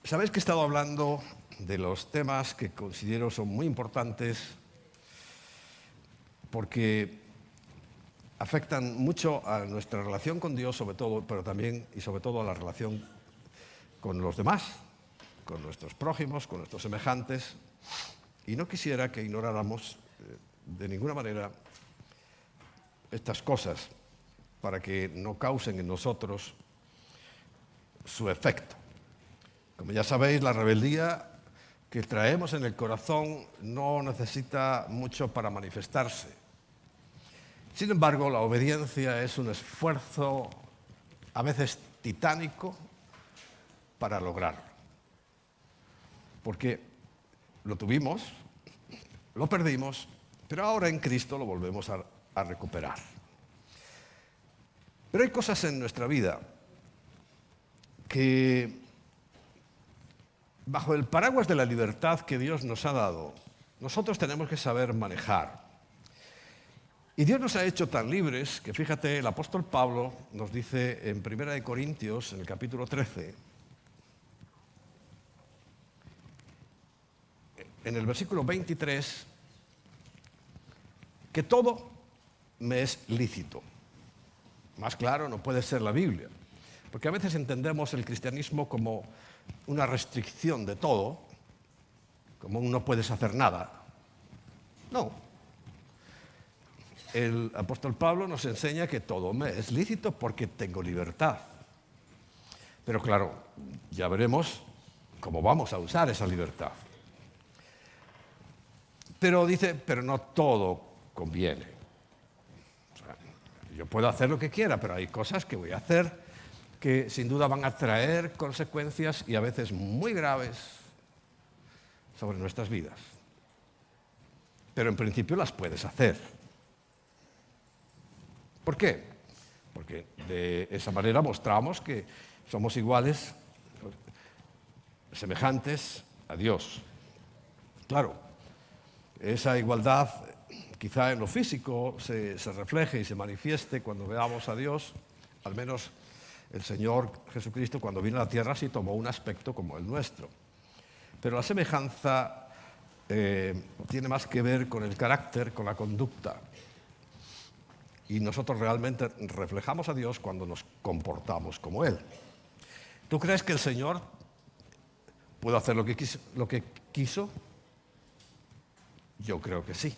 Sabéis que he estado hablando de los temas que considero son muy importantes porque afectan mucho a nuestra relación con Dios, sobre todo, pero también y sobre todo a la relación con los demás, con nuestros prójimos, con nuestros semejantes. Y no quisiera que ignoráramos de ninguna manera estas cosas para que no causen en nosotros su efecto. Como ya sabéis, la rebeldía que traemos en el corazón no necesita mucho para manifestarse. Sin embargo, la obediencia es un esfuerzo a veces titánico para lograrlo. Porque lo tuvimos, lo perdimos, pero ahora en Cristo lo volvemos a recuperar. Pero hay cosas en nuestra vida que, bajo el paraguas de la libertad que Dios nos ha dado, nosotros tenemos que saber manejar. Y Dios nos ha hecho tan libres que, fíjate, el apóstol Pablo nos dice en 1 Corintios, en el capítulo 13, en el versículo 23, que todo me es lícito. Más claro no puede ser la Biblia, porque a veces entendemos el cristianismo como una restricción de todo, como un no puedes hacer nada. No. El apóstol Pablo nos enseña que todo me es lícito porque tengo libertad. Pero claro, ya veremos cómo vamos a usar esa libertad. Pero dice, pero no todo conviene. O sea, yo puedo hacer lo que quiera, pero hay cosas que voy a hacer que sin duda van a traer consecuencias y a veces muy graves sobre nuestras vidas. Pero en principio las puedes hacer. ¿Por qué? Porque de esa manera mostramos que somos iguales, semejantes a Dios. Claro, esa igualdad quizá en lo físico se refleje y se manifieste cuando veamos a Dios. Al menos el Señor Jesucristo, cuando vino a la tierra, sí tomó un aspecto como el nuestro. Pero la semejanza tiene más que ver con el carácter, con la conducta. Y nosotros realmente reflejamos a Dios cuando nos comportamos como Él. ¿Tú crees que el Señor pudo hacer lo que quiso? Yo creo que sí.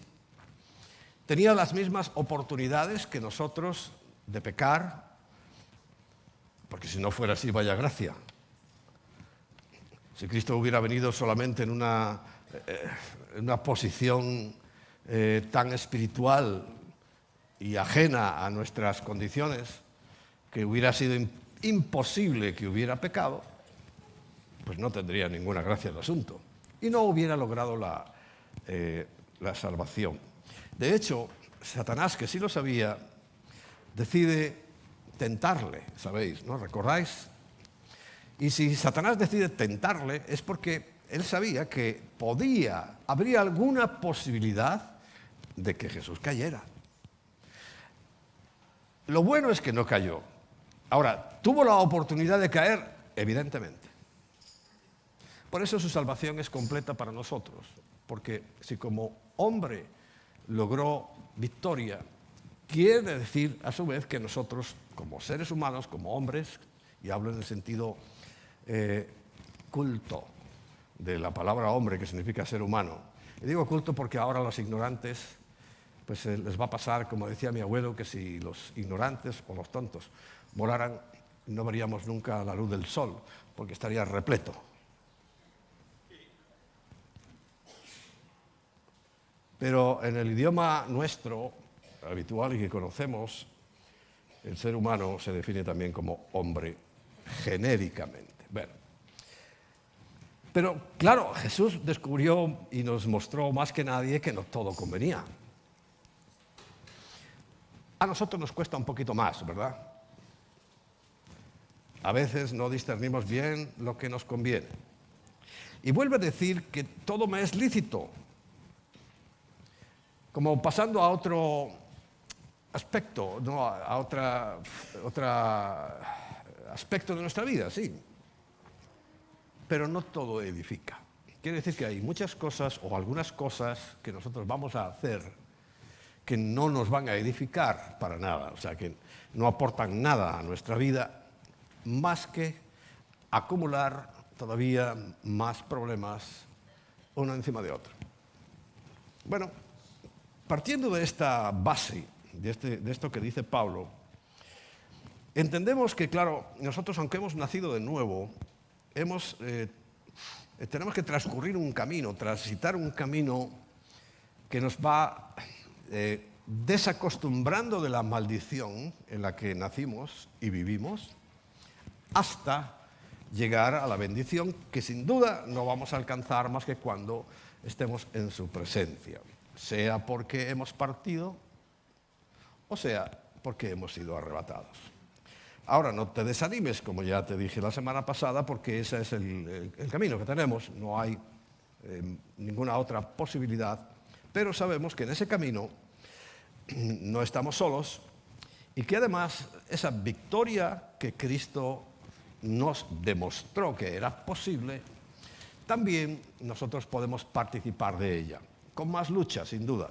¿Tenía las mismas oportunidades que nosotros de pecar? Porque si no fuera así, vaya gracia. Si Cristo hubiera venido solamente en una posición tan espiritual y ajena a nuestras condiciones, que hubiera sido imposible que hubiera pecado, pues no tendría ninguna gracia el asunto. Y no hubiera logrado la salvación. De hecho, Satanás, que sí lo sabía, decide tentarle, ¿sabéis? ¿No? ¿Recordáis? Y si Satanás decide tentarle es porque él sabía que habría alguna posibilidad de que Jesús cayera. Lo bueno es que no cayó. Ahora, ¿tuvo la oportunidad de caer? Evidentemente. Por eso su salvación es completa para nosotros. Porque si como hombre logró victoria, quiere decir a su vez que nosotros, como seres humanos, como hombres, y hablo en el sentido culto de la palabra hombre, que significa ser humano. Y digo culto porque ahora los ignorantes pues les va a pasar, como decía mi abuelo, que si los ignorantes o los tontos volaran, no veríamos nunca la luz del sol, porque estaría repleto. Pero en el idioma nuestro, habitual y que conocemos, el ser humano se define también como hombre, genéricamente. Bueno. Pero, claro, Jesús descubrió y nos mostró más que nadie que no todo convenía. A nosotros nos cuesta un poquito más, ¿verdad? A veces no discernimos bien lo que nos conviene. Y vuelve a decir que todo me es lícito. Como pasando a otro aspecto, ¿no? A otro aspecto de nuestra vida, sí. pero no todo edifica. Quiere decir que hay muchas cosas o algunas cosas que nosotros vamos a hacer que no nos van a edificar para nada, o sea, que no aportan nada a nuestra vida más que acumular todavía más problemas uno encima de otro. Bueno, partiendo de esta base, de esto que dice Pablo, entendemos que, claro, nosotros, aunque hemos nacido de nuevo, tenemos que transcurrir un camino, transitar un camino que nos va desacostumbrando de la maldición en la que nacimos y vivimos hasta llegar a la bendición que sin duda no vamos a alcanzar más que cuando estemos en su presencia, sea porque hemos partido o sea porque hemos sido arrebatados. Ahora, no te desanimes, como ya te dije la semana pasada, porque ese es el camino que tenemos, no hay ninguna otra posibilidad, pero sabemos que en ese camino no estamos solos y que además esa victoria que Cristo nos demostró que era posible, también nosotros podemos participar de ella, con más lucha, sin duda.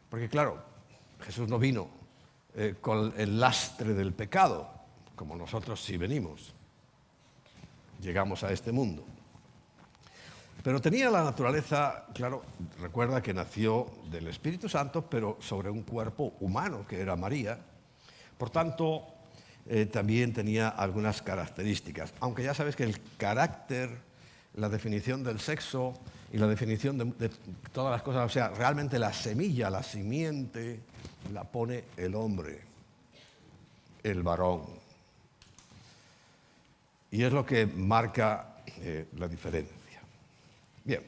Porque claro, Jesús no vino con el lastre del pecado, como nosotros sí venimos. Llegamos a este mundo. Pero tenía la naturaleza, claro, recuerda que nació del Espíritu Santo, pero sobre un cuerpo humano, que era María. Por tanto, también tenía algunas características. Aunque ya sabes que el carácter, la definición del sexo y la definición de todas las cosas, o sea, realmente la semilla, la simiente, la pone el hombre, el varón. Y es lo que marca la diferencia. Bien.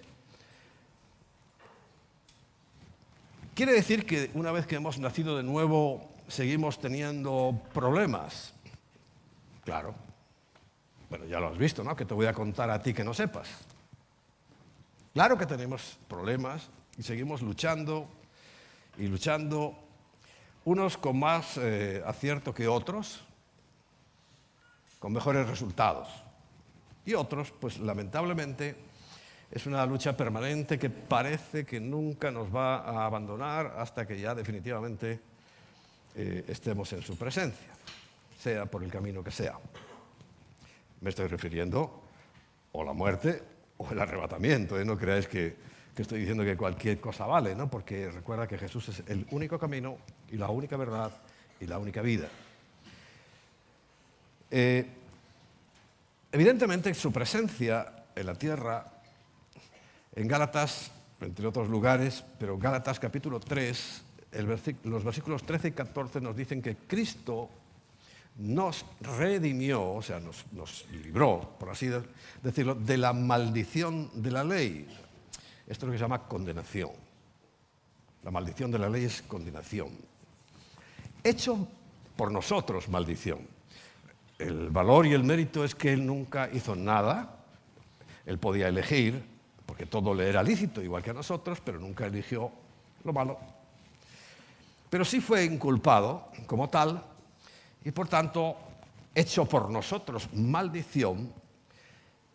¿Quiere decir que una vez que hemos nacido de nuevo seguimos teniendo problemas? Claro. Bueno, ya lo has visto, ¿no? Que te voy a contar a ti que no sepas. Claro que tenemos problemas y seguimos luchando y luchando, unos con más acierto que otros, con mejores resultados. Y otros, pues lamentablemente, es una lucha permanente que parece que nunca nos va a abandonar hasta que ya definitivamente estemos en su presencia, sea por el camino que sea. Me estoy refiriendo o a la muerte o el arrebatamiento. No creáis que estoy diciendo que cualquier cosa vale, ¿no? Porque recuerda que Jesús es el único camino y la única verdad y la única vida. Evidentemente, su presencia en la tierra, en Gálatas, entre otros lugares, pero Gálatas capítulo 3, los versículos 13 y 14 nos dicen que Cristo nos redimió, o sea, nos libró, por así decirlo, de la maldición de la ley. Esto es lo que se llama condenación. La maldición de la ley es condenación. Hecho por nosotros, maldición. El valor y el mérito es que Él nunca hizo nada. Él podía elegir, porque todo le era lícito, igual que a nosotros, pero nunca eligió lo malo. Pero sí fue inculpado como tal, y por tanto, hecho por nosotros maldición,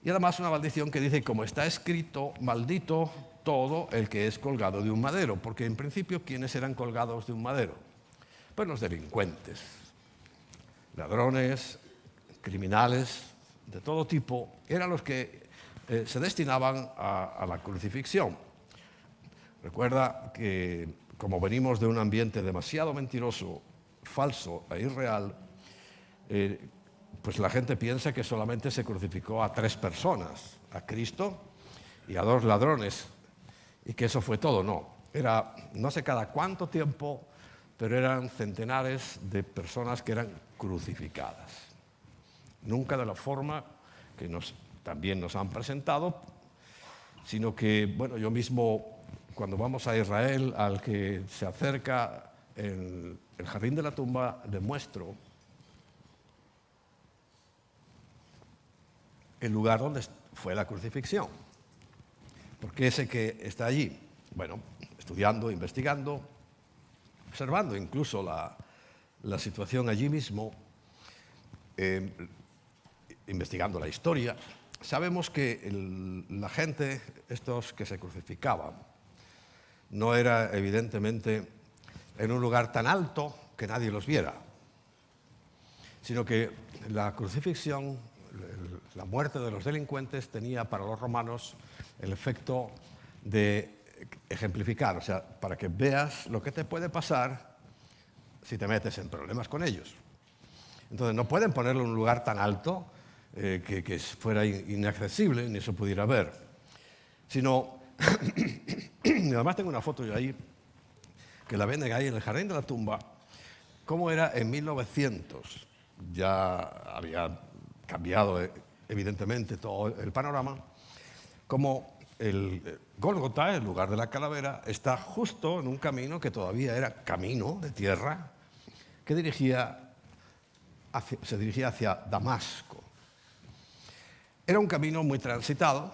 y además una maldición que dice, como está escrito, maldito todo el que es colgado de un madero, porque en principio, ¿quiénes eran colgados de un madero? Pues los delincuentes, ladrones, criminales, de todo tipo, eran los que se destinaban a la crucifixión. Recuerda que como venimos de un ambiente demasiado mentiroso, falso e irreal, pues la gente piensa que solamente se crucificó a 3 personas, a Cristo y a 2 ladrones, y que eso fue todo. No, era no sé cada cuánto tiempo, pero eran centenares de personas que eran crucificadas. Nunca de la forma que también nos han presentado, sino que, bueno, yo mismo, cuando vamos a Israel, al que se acerca en el jardín de la tumba, le muestro el lugar donde fue la crucifixión. Porque ese que está allí, bueno, estudiando, investigando, observando incluso la situación allí mismo, investigando la historia, sabemos que la gente, estos que se crucificaban, no era evidentemente en un lugar tan alto que nadie los viera, sino que la crucifixión, la muerte de los delincuentes tenía para los romanos el efecto de ejemplificar, o sea, para que veas lo que te puede pasar si te metes en problemas con ellos. Entonces no pueden ponerlo en un lugar tan alto que fuera inaccesible ni se pudiera ver, sino, y además tengo una foto yo ahí, que la venden ahí en el Jardín de la Tumba, cómo era en 1900. Ya había cambiado evidentemente todo el panorama, como el Gólgota, el lugar de la calavera, está justo en un camino que todavía era camino de tierra, que se dirigía hacia Damasco. Era un camino muy transitado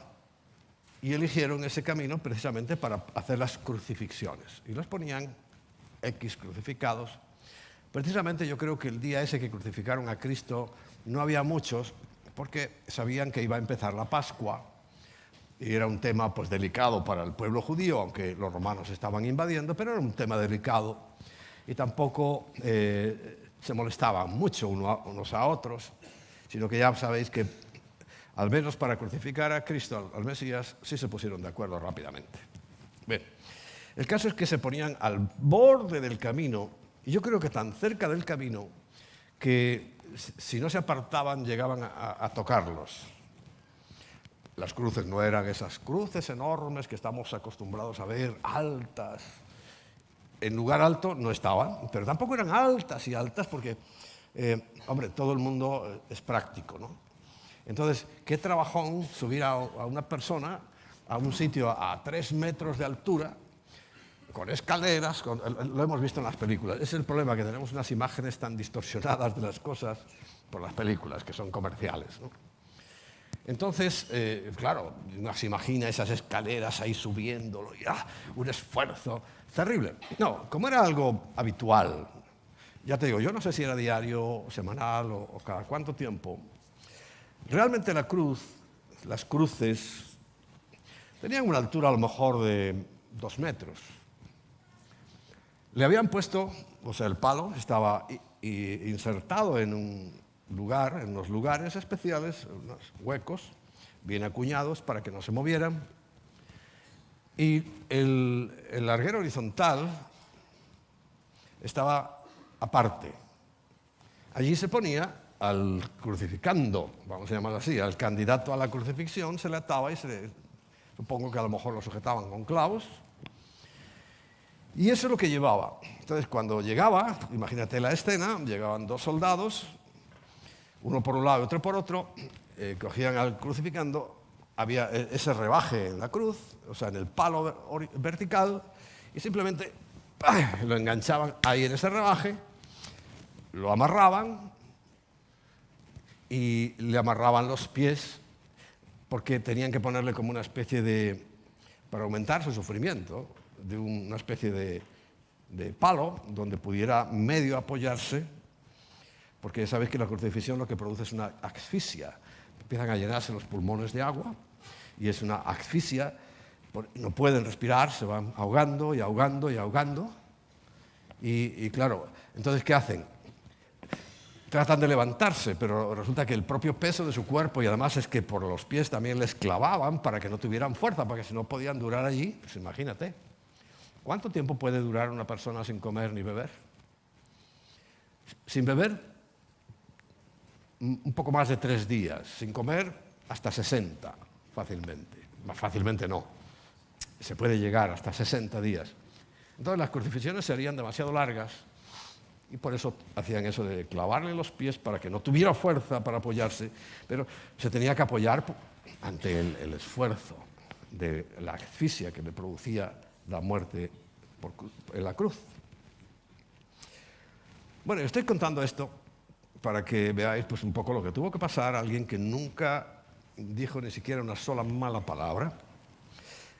y eligieron ese camino precisamente para hacer las crucifixiones. Y los ponían X crucificados. Precisamente yo creo que el día ese que crucificaron a Cristo no había muchos porque sabían que iba a empezar la Pascua y era un tema pues delicado para el pueblo judío, aunque los romanos estaban invadiendo, pero era un tema delicado y tampoco se molestaban mucho unos a otros, sino que ya sabéis que al menos para crucificar a Cristo, al Mesías, sí se pusieron de acuerdo rápidamente. Bien, el caso es que se ponían al borde del camino, y yo creo que tan cerca del camino que si no se apartaban llegaban a tocarlos. Las cruces no eran esas cruces enormes que estamos acostumbrados a ver, altas. En lugar alto no estaban, pero tampoco eran altas y altas porque, hombre, todo el mundo es práctico, ¿no? Entonces, qué trabajón subir a una persona a un sitio a 3 metros de altura, con escaleras, lo hemos visto en las películas. Es el problema, que tenemos unas imágenes tan distorsionadas de las cosas por las películas, que son comerciales, ¿no? Entonces, claro, uno se imagina esas escaleras ahí subiéndolo, y un esfuerzo terrible. No, como era algo habitual, ya te digo, yo no sé si era diario, semanal o cada cuánto tiempo, realmente la cruz, las cruces, tenían una altura a lo mejor de 2 metros. Le habían puesto, o sea, el palo estaba insertado en un lugar, en unos lugares especiales, unos huecos bien acuñados para que no se movieran. Y el larguero horizontal estaba aparte. Allí se ponía al crucificando, vamos a llamarlo así, al candidato a la crucifixión, se le ataba y supongo que a lo mejor lo sujetaban con clavos. Y eso es lo que llevaba. Entonces, cuando llegaba, imagínate la escena, llegaban 2 soldados, uno por un lado y otro por otro, cogían al crucificando, había ese rebaje en la cruz, o sea, en el palo vertical, y simplemente lo enganchaban ahí en ese rebaje, lo amarraban y le amarraban los pies porque tenían que ponerle como una especie de, para aumentar su sufrimiento, de una especie de palo donde pudiera medio apoyarse, porque sabéis que la crucifixión lo que produce es una asfixia. Empiezan a llenarse los pulmones de agua y es una asfixia, no pueden respirar, se van ahogando y ahogando y ahogando. Y claro, entonces, ¿qué hacen? Tratan de levantarse, pero resulta que el propio peso de su cuerpo, y además es que por los pies también les clavaban para que no tuvieran fuerza, porque si no podían durar allí, pues imagínate. ¿Cuánto tiempo puede durar una persona sin comer ni beber? Sin beber, un poco más de 3 días. Sin comer, hasta 60, fácilmente. Más fácilmente no. Se puede llegar hasta 60 días. Entonces las crucifixiones serían demasiado largas y por eso hacían eso de clavarle los pies para que no tuviera fuerza para apoyarse, pero se tenía que apoyar ante el esfuerzo de la asfixia que le producía la muerte en la cruz. Bueno, estoy contando esto para que veáis pues, un poco lo que tuvo que pasar a alguien que nunca dijo ni siquiera una sola mala palabra,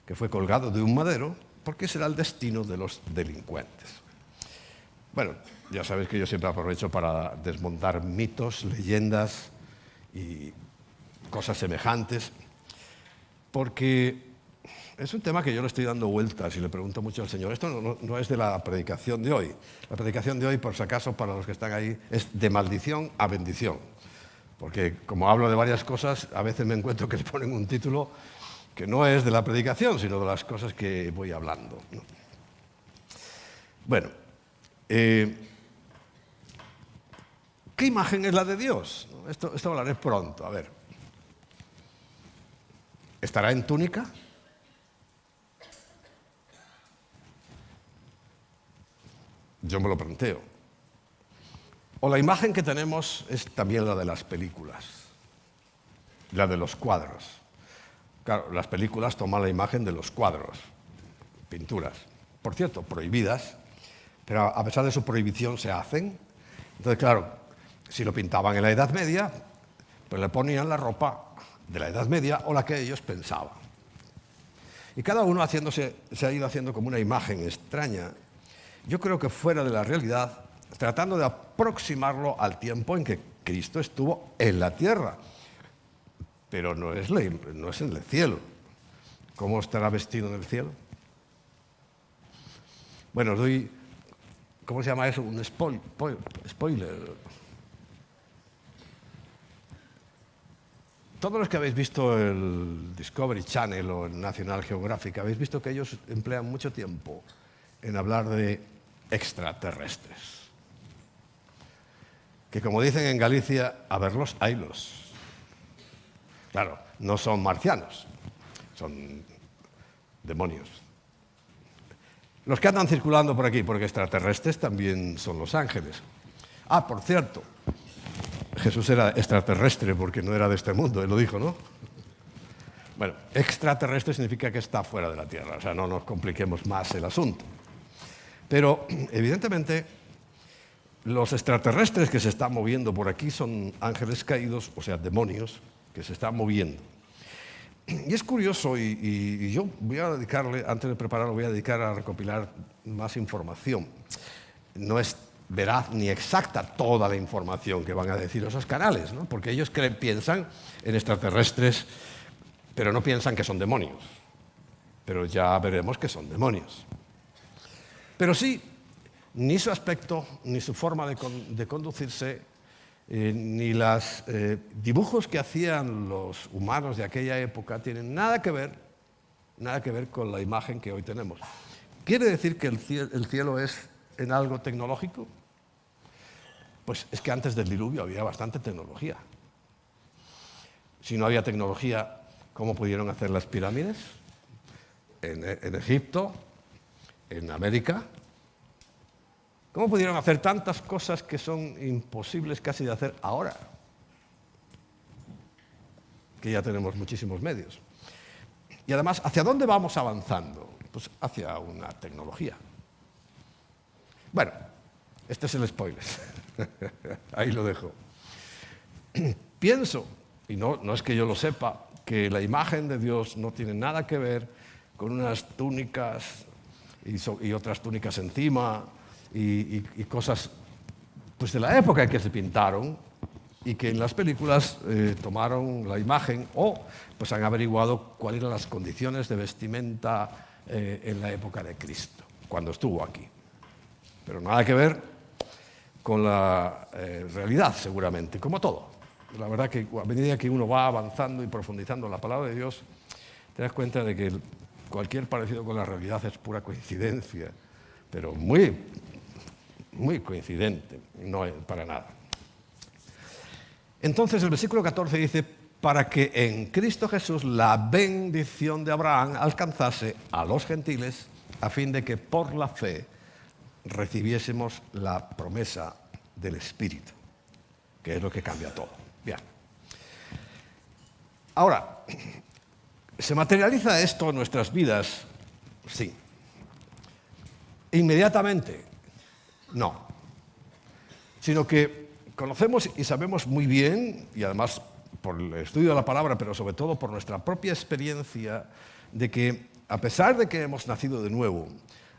que fue colgado de un madero, porque ese era el destino de los delincuentes. Bueno, ya sabéis que yo siempre aprovecho para desmontar mitos, leyendas y cosas semejantes, porque es un tema que yo le estoy dando vueltas y le pregunto mucho al Señor. Esto no es de la predicación de hoy. La predicación de hoy, por si acaso, para los que están ahí, es de maldición a bendición. Porque como hablo de varias cosas, a veces me encuentro que le ponen un título que no es de la predicación, sino de las cosas que voy hablando, ¿no? Bueno, ¿qué imagen es la de Dios? Esto hablaré pronto. A ver, ¿estará en túnica? Yo me lo planteo. O la imagen que tenemos es también la de las películas, la de los cuadros. Claro, las películas toman la imagen de los cuadros, pinturas, por cierto, prohibidas, pero a pesar de su prohibición se hacen. Entonces, claro, si lo pintaban en la Edad Media, pues le ponían la ropa de la Edad Media o la que ellos pensaban. Y cada uno se ha ido haciendo como una imagen extraña, yo creo que fuera de la realidad, tratando de aproximarlo al tiempo en que Cristo estuvo en la tierra. Pero no es en el cielo. ¿Cómo estará vestido en el cielo? Bueno, os doy, ¿cómo se llama eso? Un spoiler. Todos los que habéis visto el Discovery Channel o el National Geographic, habéis visto que ellos emplean mucho tiempo en hablar de extraterrestres. Que como dicen en Galicia, a verlos, haylos. Claro, no son marcianos, son demonios. Los que andan circulando por aquí, porque extraterrestres también son los ángeles. Ah, por cierto, Jesús era extraterrestre porque no era de este mundo, él lo dijo, ¿no? Bueno, extraterrestre significa que está fuera de la Tierra, o sea, no nos compliquemos más el asunto. Pero, evidentemente, los extraterrestres que se están moviendo por aquí son ángeles caídos, o sea, demonios, que se están moviendo. Y es curioso, y yo voy a dedicarle, antes de prepararlo, voy a dedicar a recopilar más información. No es veraz ni exacta toda la información que van a decir esos canales, ¿no? Porque ellos piensan en extraterrestres, pero no piensan que son demonios. Pero ya veremos que son demonios. Pero sí, ni su aspecto, ni su forma de conducirse, ni los dibujos que hacían los humanos de aquella época tienen nada que ver con la imagen que hoy tenemos. ¿Quiere decir que el cielo es en algo tecnológico? Pues es que antes del diluvio había bastante tecnología. Si no había tecnología, ¿cómo pudieron hacer las pirámides? En Egipto, en América. ¿Cómo pudieron hacer tantas cosas que son imposibles casi de hacer ahora? Que ya tenemos muchísimos medios. Y además, ¿hacia dónde vamos avanzando? Pues hacia una tecnología. Bueno, este es el spoiler. Ahí lo dejo. Pienso, y no es que yo lo sepa, que la imagen de Dios no tiene nada que ver con unas túnicas y otras túnicas encima, y cosas pues, de la época en que se pintaron y que en las películas tomaron la imagen o pues, han averiguado cuáles eran las condiciones de vestimenta en la época de Cristo, cuando estuvo aquí. Pero nada que ver con la realidad, seguramente, como todo. La verdad que a medida que uno va avanzando y profundizando en la palabra de Dios, te das cuenta de que cualquier parecido con la realidad es pura coincidencia, pero muy coincidente, no para nada. Entonces el versículo 14 dice, para que en Cristo Jesús la bendición de Abraham alcanzase a los gentiles, a fin de que por la fe recibiésemos la promesa del Espíritu, que es lo que cambia todo. Bien. Ahora, ¿se materializa esto en nuestras vidas? Sí. ¿Inmediatamente? No. Sino que conocemos y sabemos muy bien, y además por el estudio de la palabra, pero sobre todo por nuestra propia experiencia, de que a pesar de que hemos nacido de nuevo,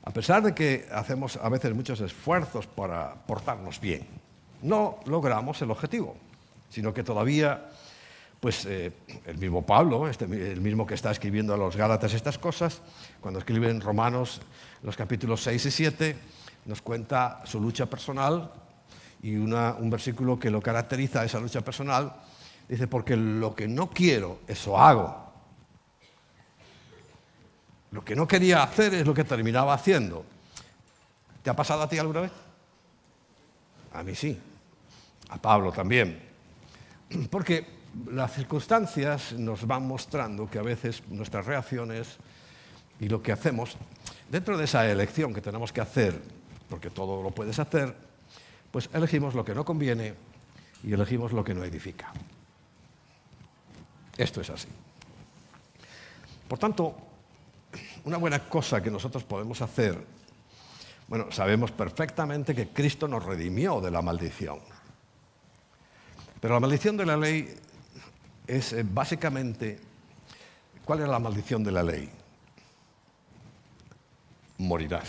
a pesar de que hacemos a veces muchos esfuerzos para portarnos bien, no logramos el objetivo, sino que todavía Pues el mismo Pablo, el mismo que está escribiendo a los Gálatas estas cosas, cuando escribe en Romanos los capítulos 6 y 7, nos cuenta su lucha personal y un versículo que lo caracteriza, esa lucha personal, dice, porque lo que no quiero, eso hago. Lo que no quería hacer es lo que terminaba haciendo. ¿Te ha pasado a ti alguna vez? A mí sí, a Pablo también. Porque las circunstancias nos van mostrando que a veces nuestras reacciones y lo que hacemos, dentro de esa elección que tenemos que hacer, porque todo lo puedes hacer, pues elegimos lo que no conviene y elegimos lo que no edifica. Esto es así. Por tanto, una buena cosa que nosotros podemos hacer, bueno, sabemos perfectamente que Cristo nos redimió de la maldición. Pero la maldición de la ley es básicamente, ¿cuál es la maldición de la ley? Morirás.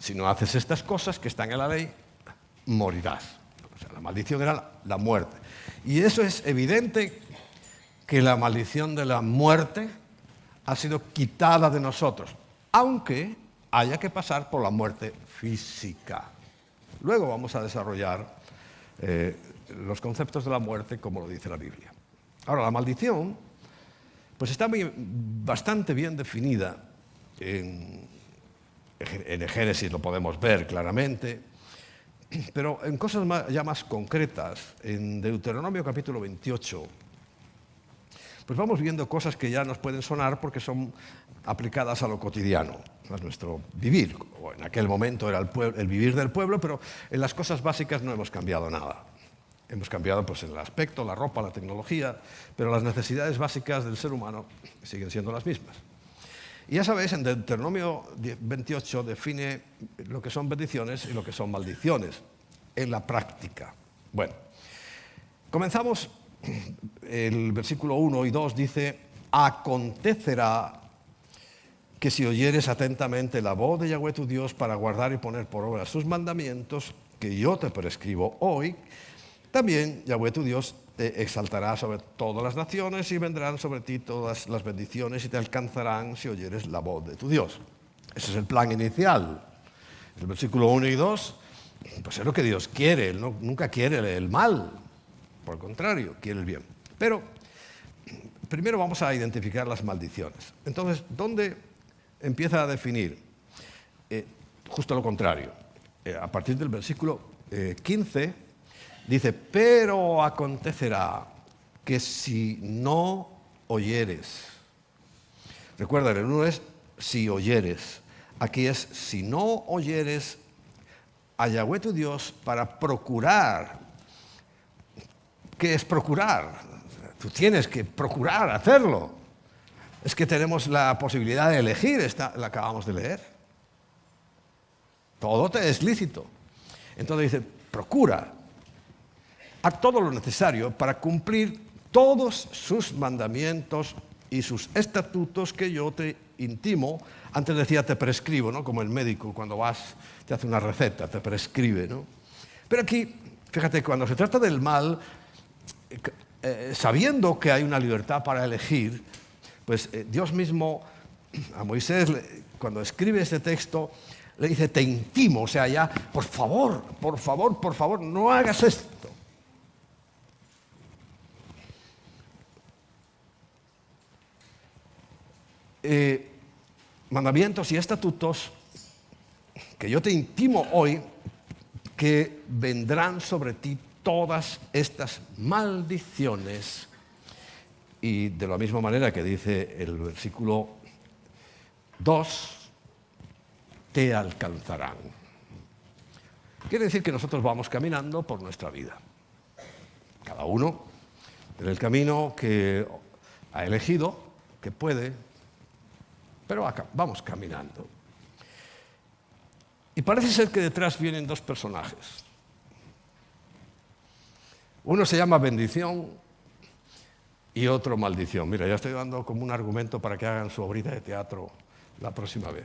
Si no haces estas cosas que están en la ley, morirás. O sea, la maldición era la muerte. Y eso es evidente que la maldición de la muerte ha sido quitada de nosotros, aunque haya que pasar por la muerte física. Luego vamos a desarrollar los conceptos de la muerte como lo dice la Biblia. Ahora, la maldición pues está bastante bien definida en el Génesis, lo podemos ver claramente, pero en cosas ya más concretas, en Deuteronomio capítulo 28, pues vamos viendo cosas que ya nos pueden sonar porque son aplicadas a lo cotidiano, a nuestro vivir. O en aquel momento era el vivir del pueblo, pero en las cosas básicas no hemos cambiado nada. Hemos cambiado pues, en el aspecto, la ropa, la tecnología, pero las necesidades básicas del ser humano siguen siendo las mismas. Y ya sabéis, en Deuteronomio 28 define lo que son bendiciones y lo que son maldiciones en la práctica. Bueno, comenzamos. El versículo 1 y 2 dice, acontecerá que si oyeres atentamente la voz de Yahweh tu Dios para guardar y poner por obra sus mandamientos, que yo te prescribo hoy, también Yahweh tu Dios te exaltará sobre todas las naciones y vendrán sobre ti todas las bendiciones y te alcanzarán si oyeres la voz de tu Dios. Ese es el plan inicial. El versículo 1 y 2, pues es lo que Dios quiere, Él nunca quiere el mal. Por el contrario, quiere el bien. Pero primero vamos a identificar las maldiciones. Entonces, ¿dónde empieza a definir? Justo lo contrario. A partir del versículo 15, dice, pero acontecerá que si no oyeres. Recuerda, el uno es si oyeres. Aquí es si no oyeres a Yahweh tu Dios para procurar. ¿Qué es procurar? Tú tienes que procurar hacerlo. Es que tenemos la posibilidad de elegir, la acabamos de leer. Todo te es lícito. Entonces dice, procura. Haz todo lo necesario para cumplir todos sus mandamientos y sus estatutos que yo te intimo. Antes decía te prescribo, ¿no? Como el médico cuando vas, te hace una receta, te prescribe, ¿no? Pero aquí, fíjate, cuando se trata del mal, sabiendo que hay una libertad para elegir, pues Dios mismo a Moisés, cuando escribe este texto, le dice, te intimo, o sea, ya, por favor, no hagas esto. Mandamientos y estatutos que yo te intimo hoy, que vendrán sobre ti todas estas maldiciones, y de la misma manera que dice el versículo 2, te alcanzarán. Quiere decir que nosotros vamos caminando por nuestra vida. Cada uno en el camino que ha elegido, que puede, pero vamos caminando. Y parece ser que detrás vienen dos personajes. Uno se llama bendición y otro maldición. Mira, ya estoy dando como un argumento para que hagan su obrita de teatro la próxima vez.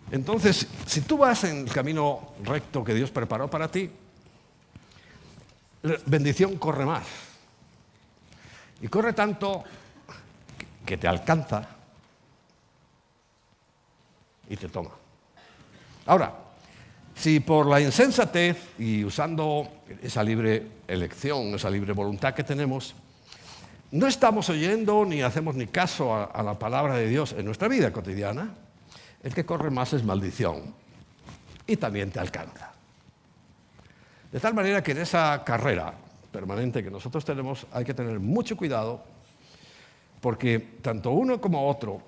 Entonces, si tú vas en el camino recto que Dios preparó para ti, bendición corre más. Y corre tanto que te alcanza y te toma. Ahora, si por la insensatez y usando esa libre elección, esa libre voluntad que tenemos, no estamos oyendo ni hacemos ni caso a la palabra de Dios en nuestra vida cotidiana, el que corre más es maldición y también te alcanza. De tal manera que en esa carrera permanente que nosotros tenemos hay que tener mucho cuidado, porque tanto uno como otro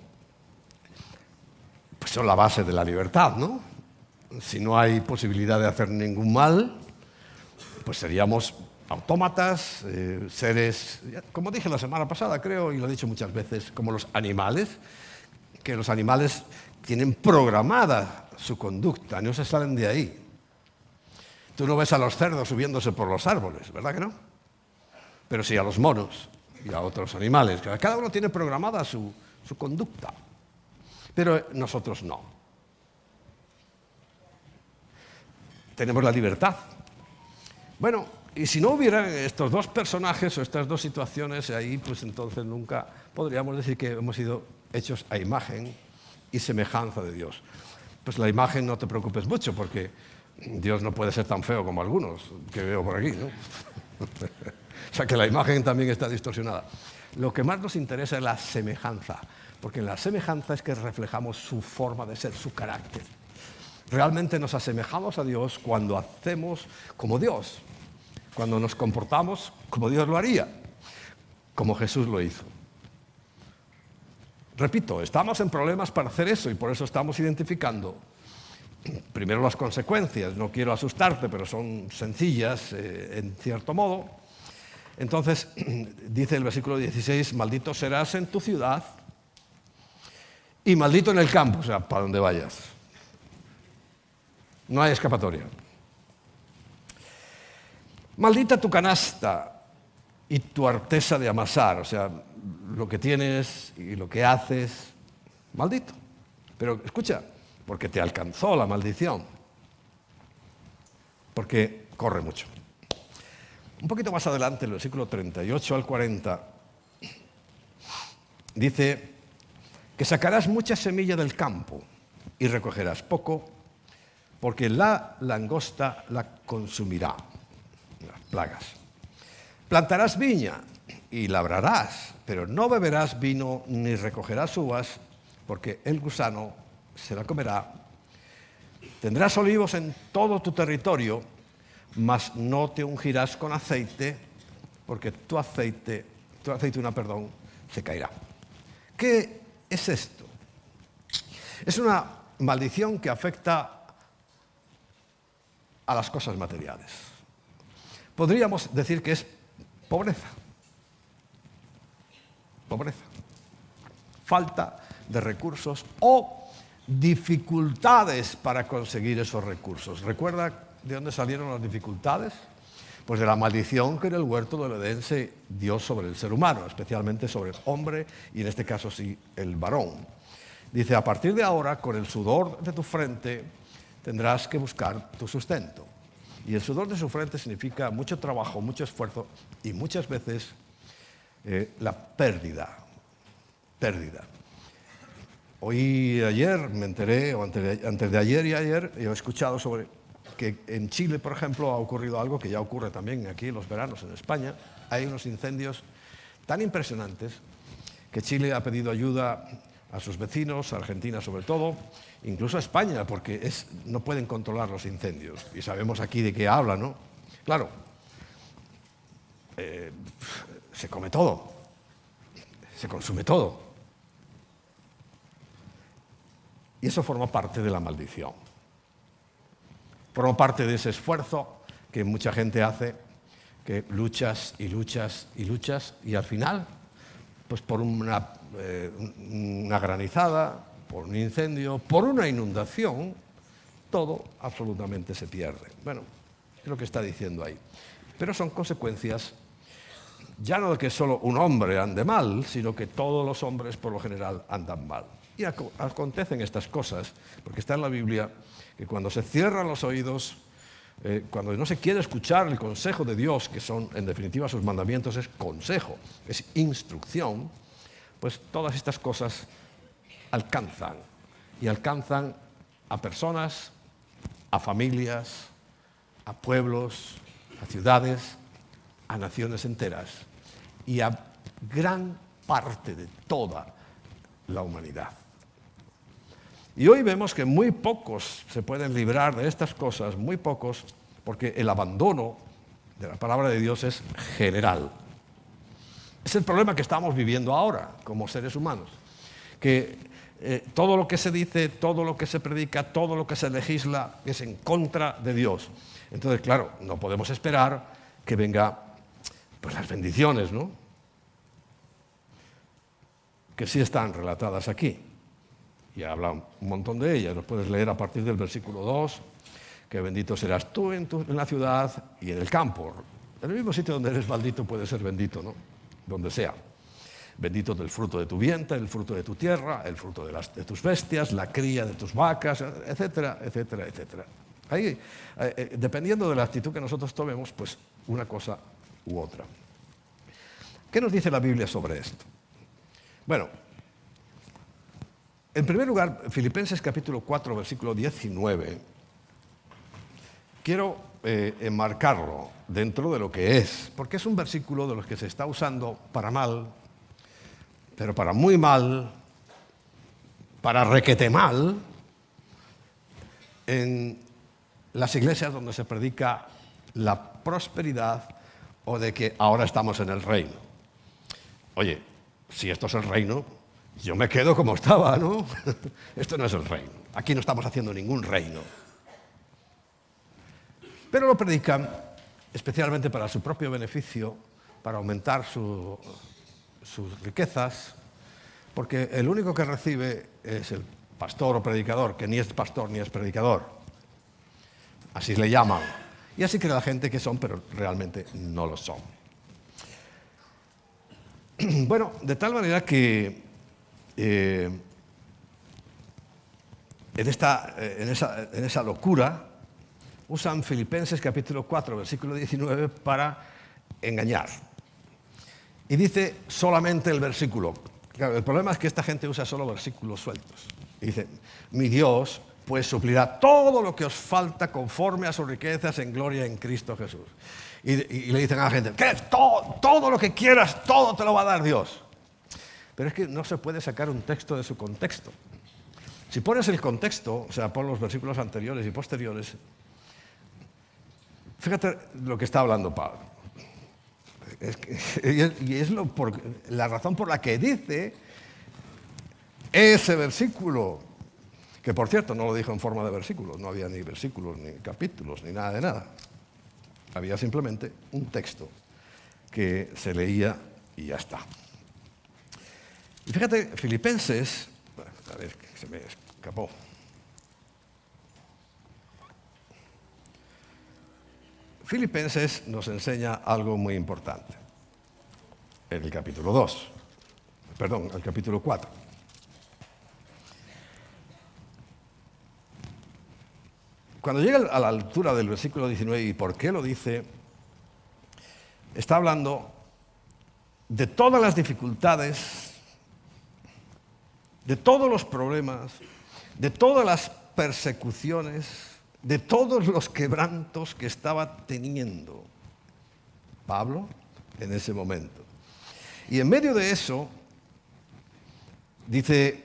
pues son la base de la libertad, ¿no? Si no hay posibilidad de hacer ningún mal, pues seríamos autómatas, seres, como dije la semana pasada, creo, y lo he dicho muchas veces, como los animales, que los animales tienen programada su conducta, no se salen de ahí. Tú no ves a los cerdos subiéndose por los árboles, ¿verdad que no? Pero sí a los monos y a otros animales. Cada uno tiene programada su conducta, pero nosotros no. Tenemos la libertad. Bueno, y si no hubieran estos dos personajes o estas dos situaciones ahí, pues entonces nunca podríamos decir que hemos sido hechos a imagen y semejanza de Dios. Pues la imagen no te preocupes mucho, porque Dios no puede ser tan feo como algunos que veo por aquí, ¿no? O sea que la imagen también está distorsionada. Lo que más nos interesa es la semejanza, porque en la semejanza es que reflejamos su forma de ser, su carácter. Realmente nos asemejamos a Dios cuando hacemos como Dios, cuando nos comportamos como Dios lo haría, como Jesús lo hizo. Repito, estamos en problemas para hacer eso y por eso estamos identificando primero las consecuencias. No quiero asustarte, pero son sencillas en cierto modo. Entonces, dice el versículo 16, maldito serás en tu ciudad y maldito en el campo, o sea, para donde vayas. No hay escapatoria. Maldita tu canasta y tu artesa de amasar, o sea, lo que tienes y lo que haces, maldito. Pero escucha, porque te alcanzó la maldición, porque corre mucho. Un poquito más adelante, el versículo 38 al 40, dice que sacarás mucha semilla del campo y recogerás poco, porque la langosta la consumirá, las plagas. Plantarás viña y labrarás, pero no beberás vino ni recogerás uvas, porque el gusano se la comerá. Tendrás olivos en todo tu territorio, mas no te ungirás con aceite, porque tu aceituna, se caerá. ¿Qué es esto? Es una maldición que afecta a las cosas materiales. Podríamos decir que es pobreza. Pobreza. Falta de recursos o dificultades para conseguir esos recursos. ¿Recuerda de dónde salieron las dificultades? Pues de la maldición que en el huerto del Edén se dio sobre el ser humano, especialmente sobre el hombre y en este caso sí el varón. Dice, a partir de ahora, con el sudor de tu frente tendrás que buscar tu sustento. Y el sudor de su frente significa mucho trabajo, mucho esfuerzo y muchas veces la pérdida. Ayer me enteré, o antes de ayer y ayer, he escuchado sobre que en Chile, por ejemplo, ha ocurrido algo que ya ocurre también aquí en los veranos en España. Hay unos incendios tan impresionantes que Chile ha pedido ayuda a sus vecinos, a Argentina sobre todo, incluso a España, porque no pueden controlar los incendios. Y sabemos aquí de qué habla, ¿no? Claro, se come todo, se consume todo. Y eso forma parte de la maldición. Forma parte de ese esfuerzo que mucha gente hace, que luchas y luchas y luchas, y al final, pues por una granizada, por un incendio, por una inundación, todo absolutamente se pierde. Bueno, es lo que está diciendo ahí. Pero son consecuencias ya no de que solo un hombre ande mal, sino que todos los hombres por lo general andan mal. Y acontecen estas cosas, porque está en la Biblia, que cuando se cierran los oídos cuando no se quiere escuchar el consejo de Dios, que son en definitiva sus mandamientos, es consejo, es instrucción, pues todas estas cosas alcanzan, y alcanzan a personas, a familias, a pueblos, a ciudades, a naciones enteras y a gran parte de toda la humanidad. Y hoy vemos que muy pocos se pueden librar de estas cosas, muy pocos, porque el abandono de la palabra de Dios es general. Es el problema que estamos viviendo ahora como seres humanos, que todo lo que se dice, todo lo que se predica, todo lo que se legisla es en contra de Dios. Entonces, claro, no podemos esperar que venga pues las bendiciones, ¿no? Que sí están relatadas aquí. Y habla un montón de ellas. Los puedes leer a partir del versículo 2, que bendito serás tú en la ciudad y en el campo. En el mismo sitio donde eres maldito puedes ser bendito, ¿no? Donde sea. Bendito del fruto de tu vientre, el fruto de tu tierra, el fruto de tus bestias, la cría de tus vacas, etcétera, etcétera, etcétera. Ahí, dependiendo de la actitud que nosotros tomemos, pues una cosa u otra. ¿Qué nos dice la Biblia sobre esto? Bueno, en primer lugar, Filipenses capítulo 4, versículo 19, quiero enmarcarlo dentro de lo que es, porque es un versículo de los que se está usando para mal, pero para muy mal, para requete mal, en las iglesias donde se predica la prosperidad o de que ahora estamos en el reino. Oye, si esto es el reino, yo me quedo como estaba, ¿no? Esto no es el reino. Aquí no estamos haciendo ningún reino. Pero lo predican especialmente para su propio beneficio, para aumentar sus riquezas, porque el único que recibe es el pastor o predicador, que ni es pastor ni es predicador. Así le llaman. Y así cree la gente que son, pero realmente no lo son. Bueno, de tal manera que en esa locura usan Filipenses capítulo 4, versículo 19 para engañar. Y dice solamente el versículo. Claro, el problema es que esta gente usa solo versículos sueltos. Y dice, mi Dios pues suplirá todo lo que os falta conforme a sus riquezas en gloria en Cristo Jesús. Y le dicen a la gente, ¿qué? Todo lo que quieras, todo te lo va a dar Dios. Pero es que no se puede sacar un texto de su contexto. Si pones el contexto, o sea, pon los versículos anteriores y posteriores, fíjate lo que está hablando Pablo. Y es la razón por la que dice ese versículo, que por cierto no lo dijo en forma de versículos, no había ni versículos, ni capítulos, ni nada de nada. Había simplemente un texto que se leía y ya está. Y fíjate, Filipenses, a ver, que se me escapó. Filipenses nos enseña algo muy importante. En el capítulo 2, perdón, el capítulo 4. Cuando llega a la altura del versículo 19, ¿y por qué lo dice? Está hablando de todas las dificultades, de todos los problemas, de todas las persecuciones, de todos los quebrantos que estaba teniendo Pablo en ese momento. Y en medio de eso, dice,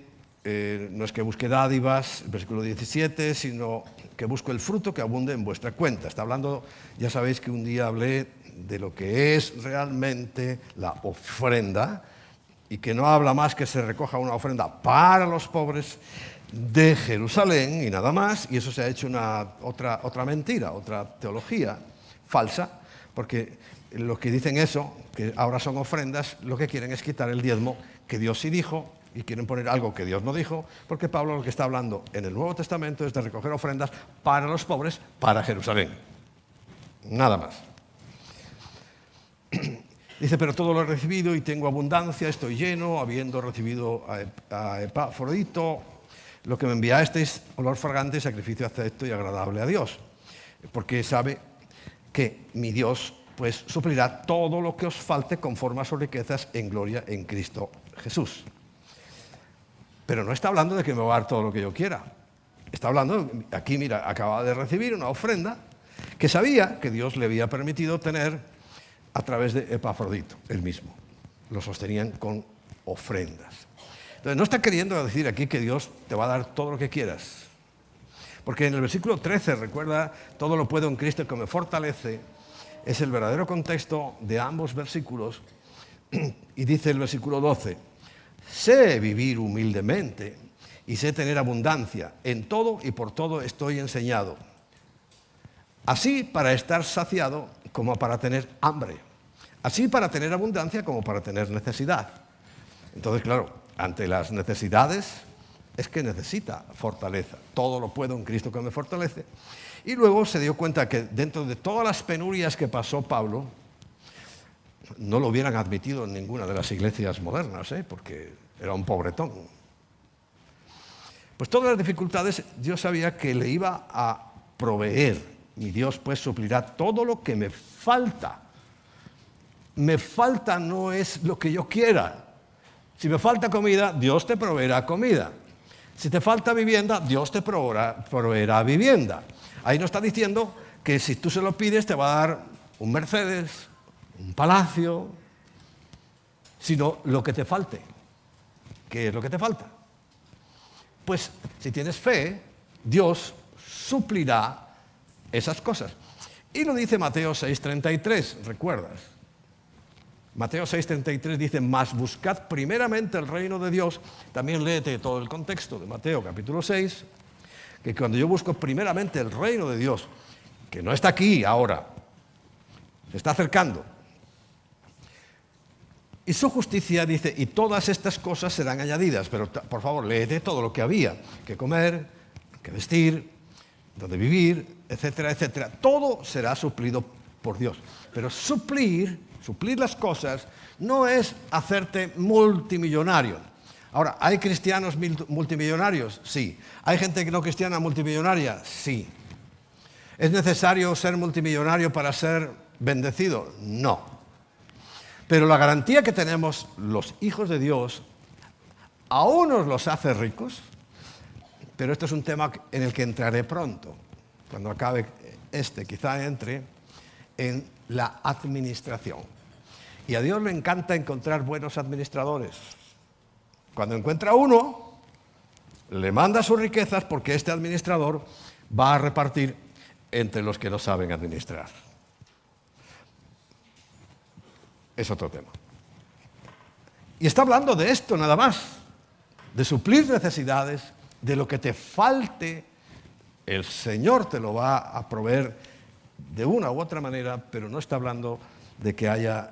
no es que busque dádivas, el versículo 17, sino que busco el fruto que abunde en vuestra cuenta. Está hablando, ya sabéis que un día hablé de lo que es realmente la ofrenda, y que no habla más que se recoja una ofrenda para los pobres de Jerusalén y nada más, y eso se ha hecho otra mentira, otra teología falsa, porque los que dicen eso, que ahora son ofrendas, lo que quieren es quitar el diezmo que Dios sí dijo, y quieren poner algo que Dios no dijo, porque Pablo lo que está hablando en el Nuevo Testamento es de recoger ofrendas para los pobres, para Jerusalén. Nada más. Dice, pero todo lo he recibido y tengo abundancia, estoy lleno, habiendo recibido a Epafrodito, lo que me enviasteis, olor fragante, sacrificio acepto y agradable a Dios. porque sabe que mi Dios pues suplirá todo lo que os falte conforme a sus riquezas en gloria en Cristo Jesús. Pero no está hablando de que me va a dar todo lo que yo quiera. Está hablando, aquí mira, acaba de recibir una ofrenda que sabía que Dios le había permitido tener a través de Epafrodito, él mismo. Lo sostenían con ofrendas. Entonces no está queriendo decir aquí que Dios te va a dar todo lo que quieras. Porque en el versículo 13, recuerda, todo lo puedo en Cristo que me fortalece, es el verdadero contexto de ambos versículos. Y dice el versículo 12, sé vivir humildemente y sé tener abundancia. En todo y por todo estoy enseñado. Así para estar saciado como para tener hambre. Así para tener abundancia como para tener necesidad. Entonces, claro, ante las necesidades es que necesita fortaleza. Todo lo puedo en Cristo que me fortalece. Y luego se dio cuenta que dentro de todas las penurias que pasó Pablo, no lo hubieran admitido en ninguna de las iglesias modernas, porque era un pobretón. Pues todas las dificultades Dios sabía que le iba a proveer. Mi Dios pues suplirá todo lo que me falta. Me falta no es lo que yo quiera. Si me falta comida, Dios te proveerá comida. Si te falta vivienda, Dios te proveerá vivienda. Ahí no está diciendo que si tú se lo pides te va a dar un Mercedes, un palacio, sino lo que te falte. ¿Qué es lo que te falta? Pues si tienes fe, Dios suplirá esas cosas. Y lo dice Mateo 6:33, ¿recuerdas? Mateo 6:33 dice, mas buscad primeramente el reino de Dios. También léete todo el contexto de Mateo capítulo 6, que cuando yo busco primeramente el reino de Dios, que no está aquí ahora, se está acercando. Y su justicia dice, y todas estas cosas serán añadidas. Pero por favor, léete todo lo que había, que comer, que vestir, donde vivir, etcétera, etcétera. Todo será suplido por Dios. Pero suplir las cosas no es hacerte multimillonario. Ahora, ¿hay cristianos multimillonarios? Sí. ¿Hay gente no cristiana multimillonaria? Sí. ¿Es necesario ser multimillonario para ser bendecido? No. Pero la garantía que tenemos los hijos de Dios, a unos los hace ricos, pero esto es un tema en el que entraré pronto. Cuando acabe quizá entre en la administración. Y a Dios le encanta encontrar buenos administradores. Cuando encuentra uno, le manda sus riquezas porque este administrador va a repartir entre los que no saben administrar. Es otro tema. Y está hablando de esto nada más, de suplir necesidades, de lo que te falte, el Señor te lo va a proveer de una u otra manera, pero no está hablando de que haya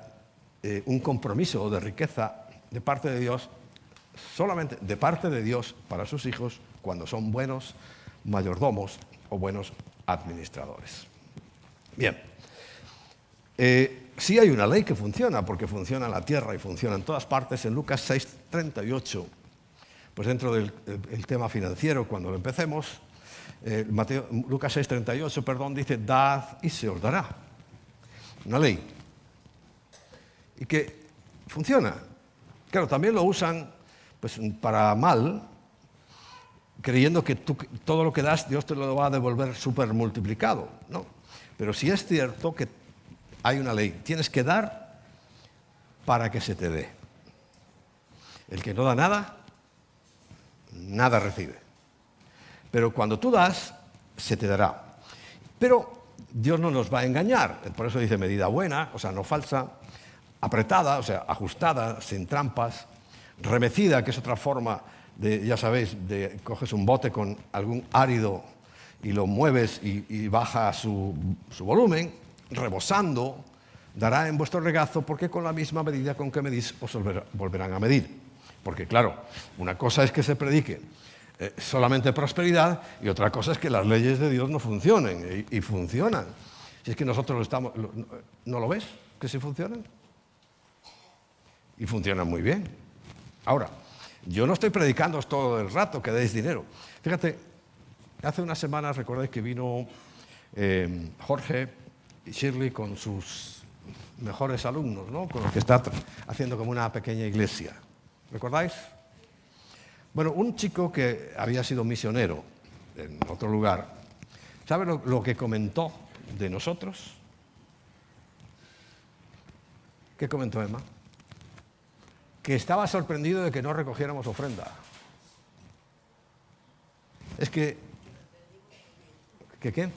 un compromiso de riqueza de parte de Dios, solamente de parte de Dios para sus hijos cuando son buenos mayordomos o buenos administradores. Bien, sí hay una ley que funciona, porque funciona en la tierra y funciona en todas partes. En Lucas 6:38, pues dentro del tema financiero, cuando lo empecemos, Lucas 6:38, dice, dad y se os dará. Una ley. Y que funciona. Claro, también lo usan pues, para mal, creyendo que todo lo que das, Dios te lo va a devolver súper multiplicado. No. Pero sí es cierto que hay una ley. Tienes que dar para que se te dé. El que no da nada, nada recibe. Pero cuando tú das, se te dará. Pero Dios no nos va a engañar. Por eso dice medida buena, o sea, no falsa, apretada, o sea, ajustada, sin trampas, remecida, que es otra forma de, ya sabéis, de coges un bote con algún árido y lo mueves y baja su volumen, rebosando, dará en vuestro regazo, porque con la misma medida con que medís os volverán a medir. Porque claro, una cosa es que se predique solamente prosperidad y otra cosa es que las leyes de Dios no funcionen, y funcionan. Si es que nosotros ¿no lo ves? ¿Que sí funcionan? Y funcionan muy bien. Ahora, yo no estoy predicando todo el rato que deis dinero. Fíjate, hace unas semanas recordáis que vino Jorge y Shirley con sus mejores alumnos, ¿no? Con los que está haciendo como una pequeña iglesia. ¿Recordáis? Bueno, un chico que había sido misionero en otro lugar, ¿sabe lo que comentó de nosotros? ¿Qué comentó Emma? Que estaba sorprendido de que no recogiéramos ofrenda. Es que... ¿Qué?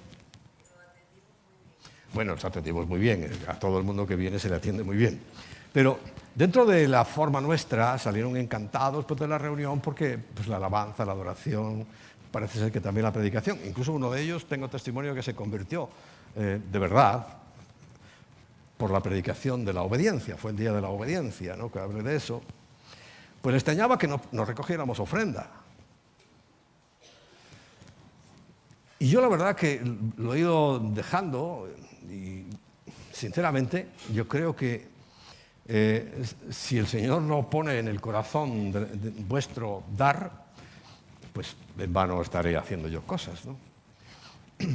Bueno, nos atendimos muy bien, a todo el mundo que viene se le atiende muy bien. Pero dentro de la forma nuestra salieron encantados de la reunión porque pues, la alabanza, la adoración, parece ser que también la predicación. Incluso uno de ellos, tengo testimonio que se convirtió de verdad por la predicación de la obediencia. Fue el día de la obediencia, ¿no? Que hablé de eso. Pues le extrañaba que no recogiéramos ofrenda. Y yo la verdad que lo he ido dejando y sinceramente yo creo que si el Señor no pone en el corazón de vuestro dar, pues en vano estaré haciendo yo cosas, ¿no?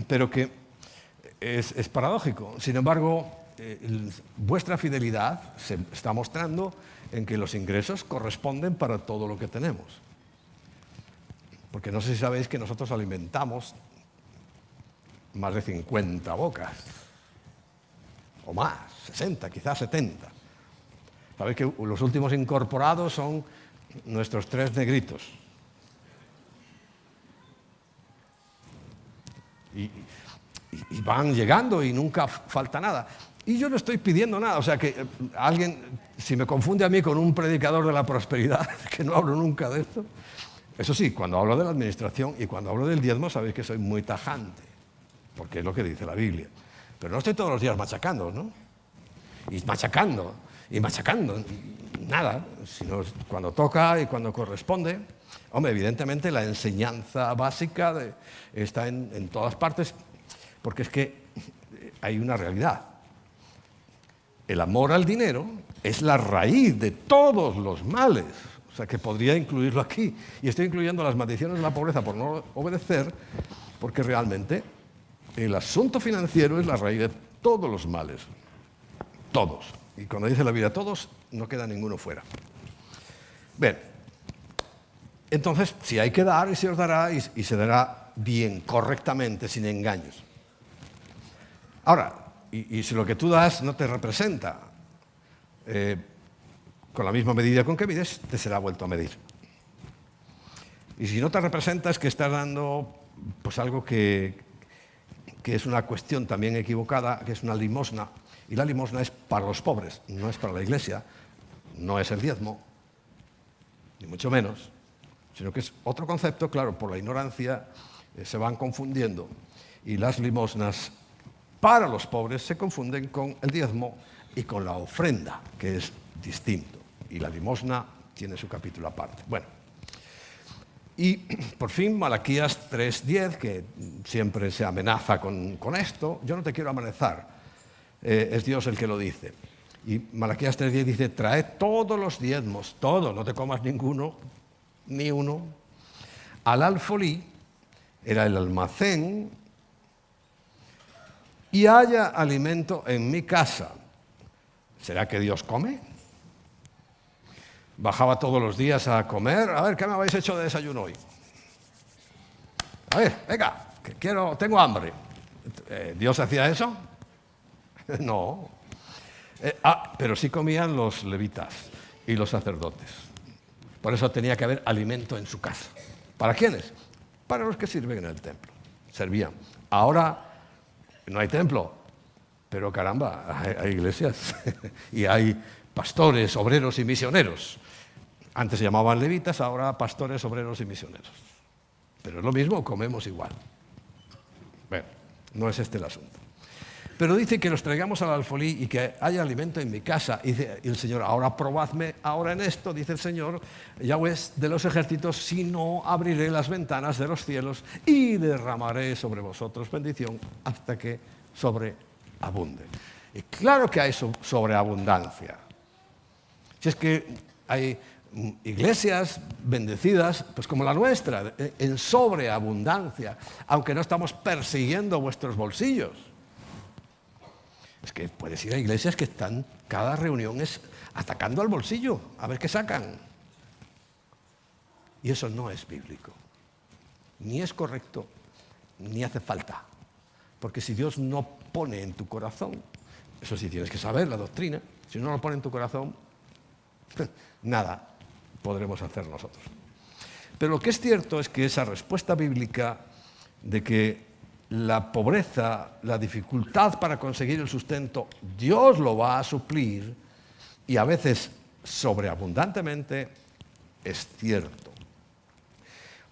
Pero que es paradójico. Sin embargo, vuestra fidelidad se está mostrando en que los ingresos corresponden para todo lo que tenemos. Porque no sé si sabéis que nosotros alimentamos más de 50 bocas, o más, 60, quizás 70. Sabéis que los últimos incorporados son nuestros 3 negritos. Y van llegando y nunca falta nada. Y yo no estoy pidiendo nada, o sea que alguien, si me confunde a mí con un predicador de la prosperidad, que no hablo nunca de esto, eso sí, cuando hablo de la administración y cuando hablo del diezmo sabéis que soy muy tajante, porque es lo que dice la Biblia. Pero no estoy todos los días machacando, ¿no? Y machacando, nada, sino cuando toca y cuando corresponde. Hombre, evidentemente la enseñanza básica está en todas partes, porque es que hay una realidad. El amor al dinero es la raíz de todos los males. O sea, que podría incluirlo aquí. Y estoy incluyendo las maldiciones de la pobreza por no obedecer, porque realmente el asunto financiero es la raíz de todos los males. Todos. Y cuando dice la Biblia todos, no queda ninguno fuera. Bien. Entonces, si hay que dar, y se os dará, y se dará bien, correctamente, sin engaños. Ahora, y si lo que tú das no te representa, con la misma medida con que mides, te será vuelto a medir. Y si no te representa es que estás dando pues algo que es una cuestión también equivocada, que es una limosna. Y la limosna es para los pobres, no es para la iglesia, no es el diezmo, ni mucho menos, sino que es otro concepto, claro, por la ignorancia se van confundiendo. Y las limosnas para los pobres se confunden con el diezmo y con la ofrenda, que es distinto. Y la limosna tiene su capítulo aparte. Bueno, y por fin Malaquías 3:10, que siempre se amenaza con esto. Yo no te quiero amenazar, es Dios el que lo dice. Y Malaquías 3:10 dice, trae todos los diezmos, todos, no te comas ninguno, ni uno, al alfolí, era el almacén, y haya alimento en mi casa. ¿Será que Dios come? Bajaba todos los días a comer. A ver, ¿qué me habéis hecho de desayuno hoy? A ver, venga, que tengo hambre. ¿Dios hacía eso? No. Pero sí comían los levitas y los sacerdotes. Por eso tenía que haber alimento en su casa. ¿Para quiénes? Para los que sirven en el templo. Servían. Ahora no hay templo, pero caramba, hay iglesias y hay pastores, obreros y misioneros. Antes se llamaban levitas, ahora pastores, obreros y misioneros. Pero es lo mismo, comemos igual. Bueno, no es este el asunto. Pero dice que los traigamos al alfolí y que haya alimento en mi casa. Y dice el Señor, ahora probadme ahora en esto, dice el Señor, Yahweh de los ejércitos, si no abriré las ventanas de los cielos y derramaré sobre vosotros bendición hasta que sobreabunde. Y claro que hay sobreabundancia. Si es que hay iglesias bendecidas, pues como la nuestra, en sobreabundancia, aunque no estamos persiguiendo vuestros bolsillos. Es que puedes ir a iglesias que están, cada reunión es atacando al bolsillo, a ver qué sacan. Y eso no es bíblico, ni es correcto, ni hace falta. Porque si Dios no pone en tu corazón, eso sí tienes que saber la doctrina, si no lo pone en tu corazón, nada podremos hacer nosotros. Pero lo que es cierto es que esa respuesta bíblica de que la pobreza, la dificultad para conseguir el sustento, Dios lo va a suplir, y a veces sobreabundantemente, es cierto.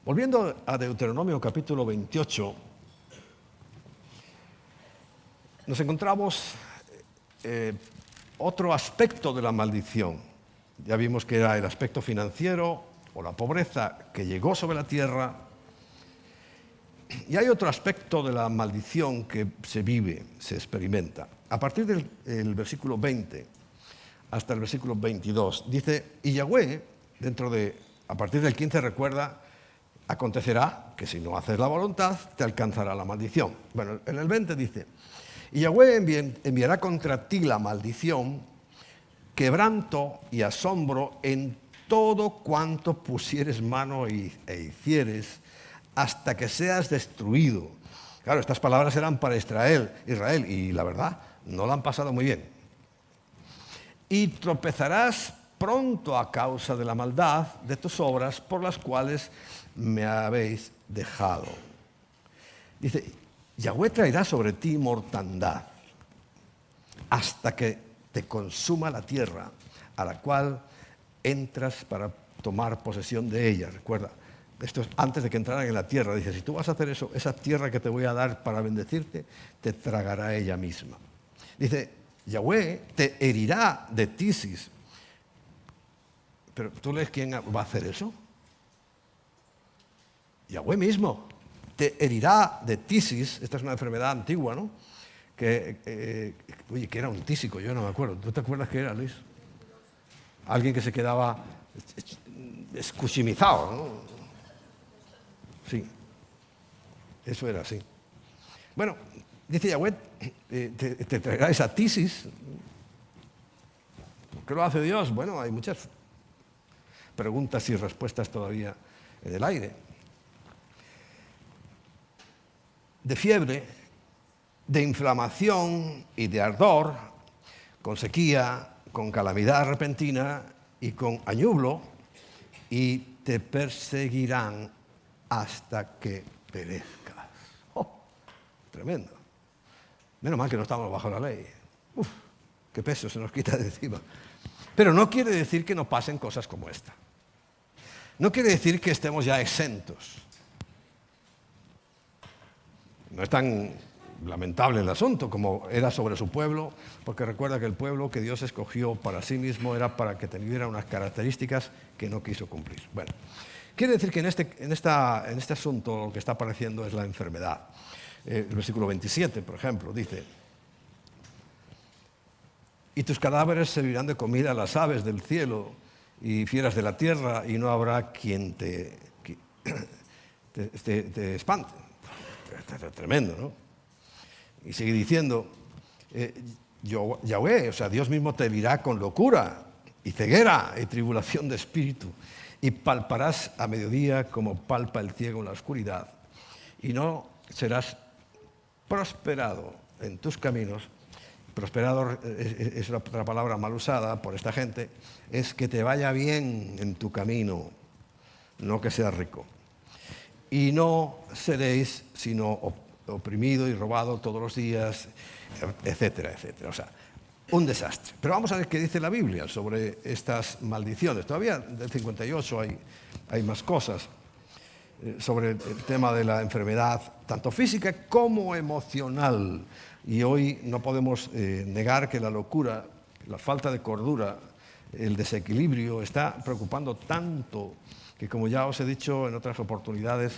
Volviendo a Deuteronomio capítulo 28, nos encontramos otro aspecto de la maldición. Ya vimos que era el aspecto financiero o la pobreza que llegó sobre la tierra. Y hay otro aspecto de la maldición que se vive, se experimenta. A partir del versículo 20 hasta el versículo 22, dice, y Yahweh, a partir del 15 recuerda, acontecerá que si no haces la voluntad, te alcanzará la maldición. Bueno, en el 20 dice, y Yahweh enviará contra ti la maldición, quebranto y asombro en todo cuanto pusieres mano e hicieres, hasta que seas destruido. Claro, estas palabras eran para Israel, y la verdad, no la han pasado muy bien. Y tropezarás pronto a causa de la maldad de tus obras por las cuales me habéis dejado. Dice, Yahweh traerá sobre ti mortandad hasta que te consuma la tierra a la cual entras para tomar posesión de ella. Recuerda, esto es antes de que entraran en la tierra. Dice, si tú vas a hacer eso, esa tierra que te voy a dar para bendecirte, te tragará ella misma. Dice, Yahweh te herirá de tisis. Pero ¿tú lees quién va a hacer eso? Yahweh mismo te herirá de tisis. Esta es una enfermedad antigua, ¿no? Que era un tísico, yo no me acuerdo. ¿Tú te acuerdas qué era, Luis? Alguien que se quedaba escuchimizado, ¿no? Sí, eso era así. Bueno, dice Yahweh, te traerá esa tisis. ¿Por qué lo hace Dios? Bueno, hay muchas preguntas y respuestas todavía en el aire. De fiebre, de inflamación y de ardor, con sequía, con calamidad repentina y con añublo, y te perseguirán hasta que perezcas. ¡Oh! Tremendo. Menos mal que no estamos bajo la ley. ¡Uf! ¡Qué peso se nos quita de encima! Pero no quiere decir que no pasen cosas como esta. No quiere decir que estemos ya exentos. No es tan lamentable el asunto como era sobre su pueblo, porque recuerda que el pueblo que Dios escogió para sí mismo era para que tuviera unas características que no quiso cumplir. Bueno, quiere decir que en este asunto lo que está apareciendo es la enfermedad. El versículo 27, por ejemplo, dice, y tus cadáveres servirán de comida a las aves del cielo y fieras de la tierra, y no habrá quien te espante. Tremendo, ¿no? Y sigue diciendo, Yahweh, o sea, Dios mismo te herirá con locura y ceguera y tribulación de espíritu, y palparás a mediodía como palpa el ciego en la oscuridad, y no serás prosperado en tus caminos. Prosperado es otra palabra mal usada por esta gente, es que te vaya bien en tu camino, no que seas rico. Y no seréis sino oprimido y robado todos los días, etcétera, etcétera. O sea, un desastre. Pero vamos a ver qué dice la Biblia sobre estas maldiciones. Todavía del 58 hay más cosas sobre el tema de la enfermedad, tanto física como emocional. Y hoy no podemos negar que la locura, la falta de cordura, el desequilibrio está preocupando tanto que, como ya os he dicho en otras oportunidades,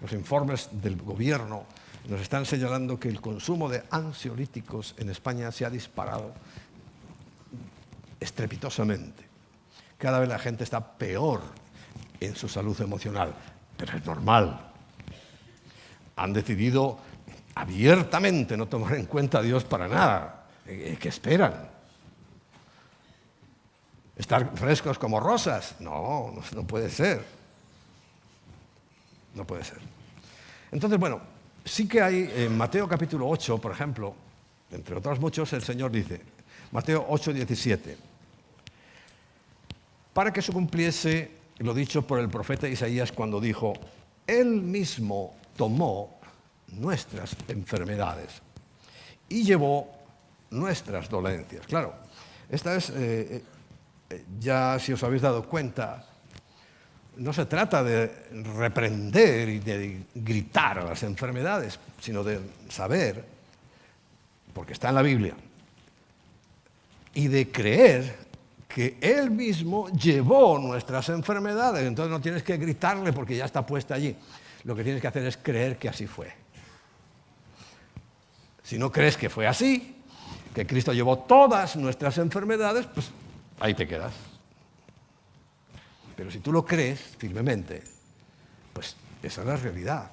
los informes del gobierno nos están señalando que el consumo de ansiolíticos en España se ha disparado estrepitosamente. cada vez la gente está peor en su salud emocional, pero es normal. Han decidido abiertamente no tomar en cuenta a Dios para nada. ¿Qué esperan? ¿Estar frescos como rosas? No puede ser. No puede ser. Entonces, bueno, sí que hay en Mateo capítulo 8, por ejemplo, entre otros muchos, el Señor dice, Mateo 8, 17, para que se cumpliese lo dicho por el profeta Isaías cuando dijo, Él mismo tomó nuestras enfermedades y llevó nuestras dolencias. Claro, esta es, ya si os habéis dado cuenta, no se trata de reprender y de gritar a las enfermedades, sino de saber, porque está en la Biblia, y de creer que Él mismo llevó nuestras enfermedades. Entonces no tienes que gritarle porque ya está puesta allí. Lo que tienes que hacer es creer que así fue. Si no crees que fue así, que Cristo llevó todas nuestras enfermedades, pues ahí te quedas. Pero si tú lo crees firmemente, pues esa es la realidad.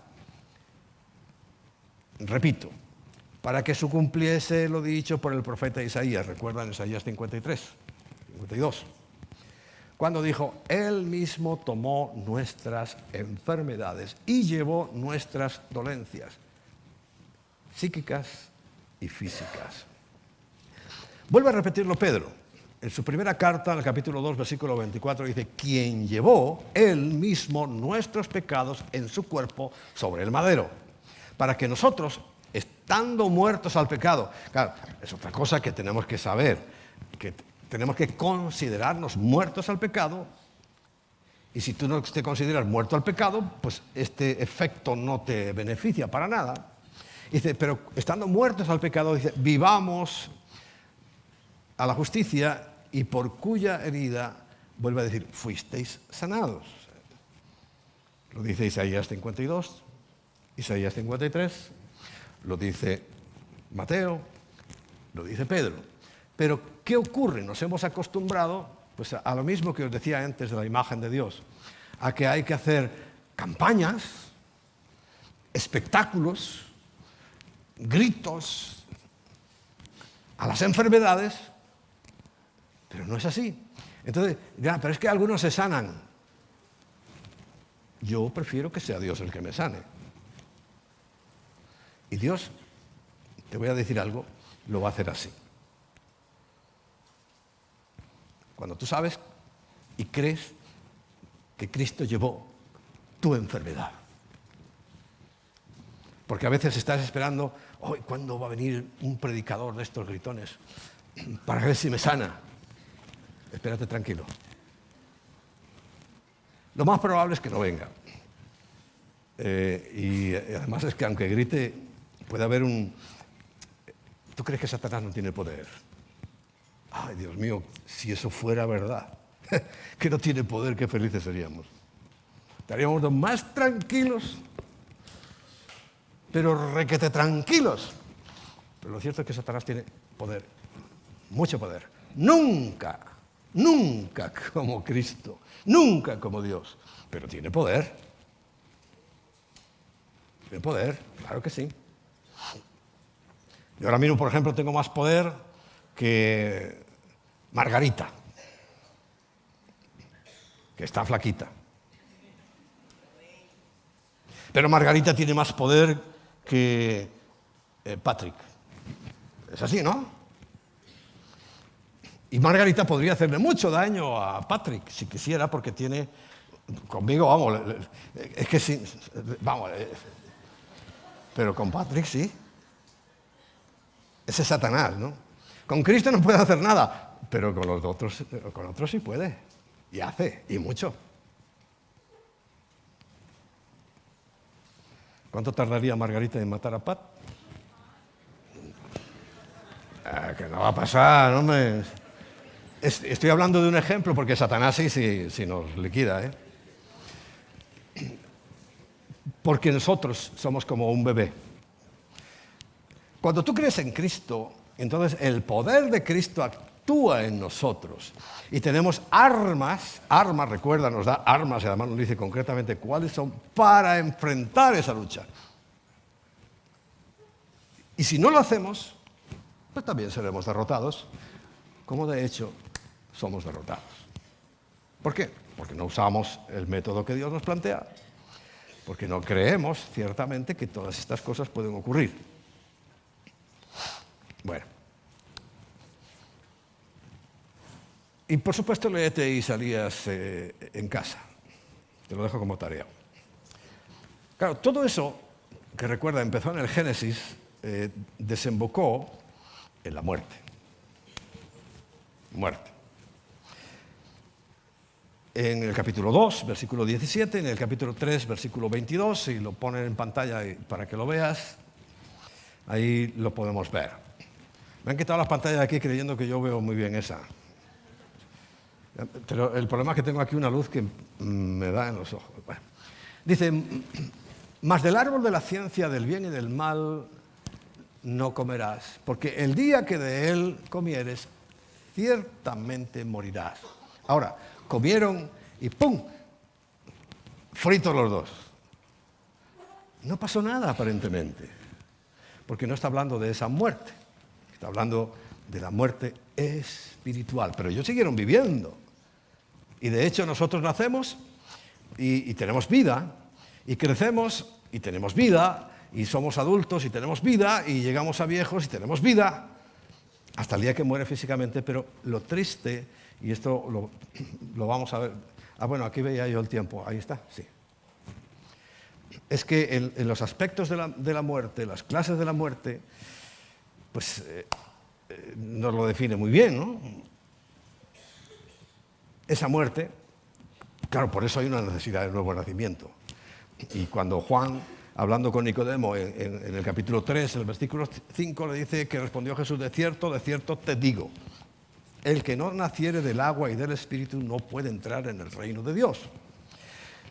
Repito, para que se cumpliese lo dicho por el profeta Isaías, recuerdan Isaías 53, 52, cuando dijo, Él mismo tomó nuestras enfermedades y llevó nuestras dolencias psíquicas y físicas. Vuelve a repetirlo Pedro. En su primera carta, en el capítulo 2, versículo 24, dice, quien llevó Él mismo nuestros pecados en su cuerpo sobre el madero, para que nosotros, estando muertos al pecado, claro, es otra cosa que tenemos que saber, que tenemos que considerarnos muertos al pecado, y si tú no te consideras muerto al pecado, pues este efecto no te beneficia para nada. Dice, pero estando muertos al pecado, dice, vivamos a la justicia y por cuya herida, vuelve a decir, fuisteis sanados. Lo dice Isaías 52, Isaías 53, lo dice Mateo, lo dice Pedro. Pero, ¿qué ocurre? Nos hemos acostumbrado pues, a lo mismo que os decía antes de la imagen de Dios, a que hay que hacer campañas, espectáculos, gritos a las enfermedades, pero no es así. Entonces, dirán, pero es que algunos se sanan. Yo prefiero que sea Dios el que me sane. Y Dios, te voy a decir algo, lo va a hacer así. Cuando tú sabes y crees que Cristo llevó tu enfermedad. Porque a veces estás esperando, hoy, ¿cuándo va a venir un predicador de estos gritones para ver si me sana? Espérate tranquilo. Lo más probable es que no venga. Y además es que aunque grite, puede haber un... ¿Tú crees que Satanás no tiene poder? Ay, Dios mío, si eso fuera verdad, que no tiene poder, qué felices seríamos. Estaríamos los más tranquilos, pero requete tranquilos. Pero lo cierto es que Satanás tiene poder, mucho poder. Nunca como Cristo, nunca como Dios, pero tiene poder. Tiene poder, claro que sí. Yo ahora mismo, por ejemplo, tengo más poder que Margarita, que está flaquita. Pero Margarita tiene más poder que Patrick. Es así, ¿no? Y Margarita podría hacerle mucho daño a Patrick, si quisiera, porque tiene... Conmigo, vamos, es que sí, vamos, pero con Patrick sí. Ese es Satanás, ¿no? Con Cristo no puede hacer nada, pero con otros sí puede. Y hace, y mucho. ¿Cuánto tardaría Margarita en matar a Pat? Que no va a pasar, hombre. Estoy hablando de un ejemplo porque Satanás sí nos liquida, ¿eh? Porque nosotros somos como un bebé. Cuando tú crees en Cristo, entonces el poder de Cristo actúa en nosotros. Y tenemos armas, recuerda, nos da armas y además nos dice concretamente cuáles son para enfrentar esa lucha. Y si no lo hacemos, pues también seremos derrotados, como de hecho somos derrotados. ¿Por qué? Porque no usamos el método que Dios nos plantea, porque no creemos ciertamente que todas estas cosas pueden ocurrir. Bueno. Y por supuesto léete Isaías en casa. Te lo dejo como tarea. Claro, todo eso que recuerda empezó en el Génesis, desembocó en la muerte. Muerte. En el capítulo 2, versículo 17, en el capítulo 3, versículo 22, y lo ponen en pantalla para que lo veas, ahí lo podemos ver. Me han quitado las pantallas de aquí creyendo que yo veo muy bien esa. Pero el problema es que tengo aquí una luz que me da en los ojos. Bueno. Dice, mas del árbol de la ciencia del bien y del mal no comerás, porque el día que de él comieres, ciertamente morirás. Ahora, comieron y ¡pum! Fritos los dos. No pasó nada aparentemente, porque no está hablando de esa muerte, está hablando de la muerte espiritual. Pero ellos siguieron viviendo. Y de hecho nosotros nacemos y tenemos vida, y crecemos y tenemos vida, y somos adultos y tenemos vida, y llegamos a viejos y tenemos vida, hasta el día que muere físicamente. Pero lo triste, y esto lo vamos a ver, bueno, aquí veía yo el tiempo, ahí está, sí. Es que en los aspectos de la muerte, las clases de la muerte, pues nos lo define muy bien, ¿no? Esa muerte, claro, por eso hay una necesidad de nuevo nacimiento. Y cuando Juan, hablando con Nicodemo en el capítulo 3, en el versículo 5, le dice que respondió Jesús, de cierto te digo, el que no naciere del agua y del Espíritu no puede entrar en el reino de Dios.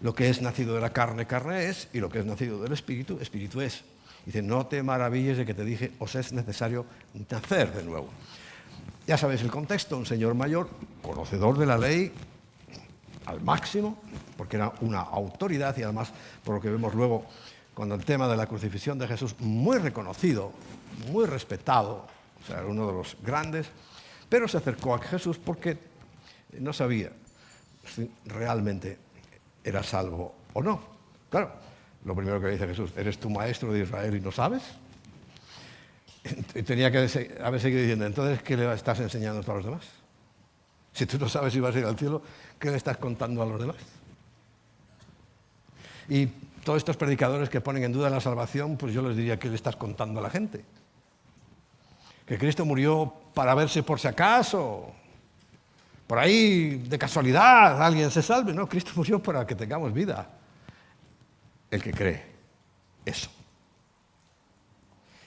Lo que es nacido de la carne, carne es, y lo que es nacido del Espíritu, Espíritu es. Dice, no te maravilles de que te dije, os es necesario nacer de nuevo. Ya sabéis el contexto, un señor mayor, conocedor de la ley al máximo, porque era una autoridad y además, por lo que vemos luego, con el tema de la crucifixión de Jesús, muy reconocido, muy respetado, o sea, era uno de los grandes, pero se acercó a Jesús porque no sabía si realmente era salvo o no. Claro, lo primero que dice Jesús, ¿eres tu maestro de Israel y no sabes? Y tenía que haber seguido diciendo, entonces, ¿qué le estás enseñando a los demás? Si tú no sabes si vas a ir al cielo, ¿qué le estás contando a los demás? Y todos estos predicadores que ponen en duda la salvación, pues yo les diría, ¿qué le estás contando a la gente? Que Cristo murió para verse por si acaso, por ahí de casualidad alguien se salve. No, Cristo murió para que tengamos vida. El que cree eso.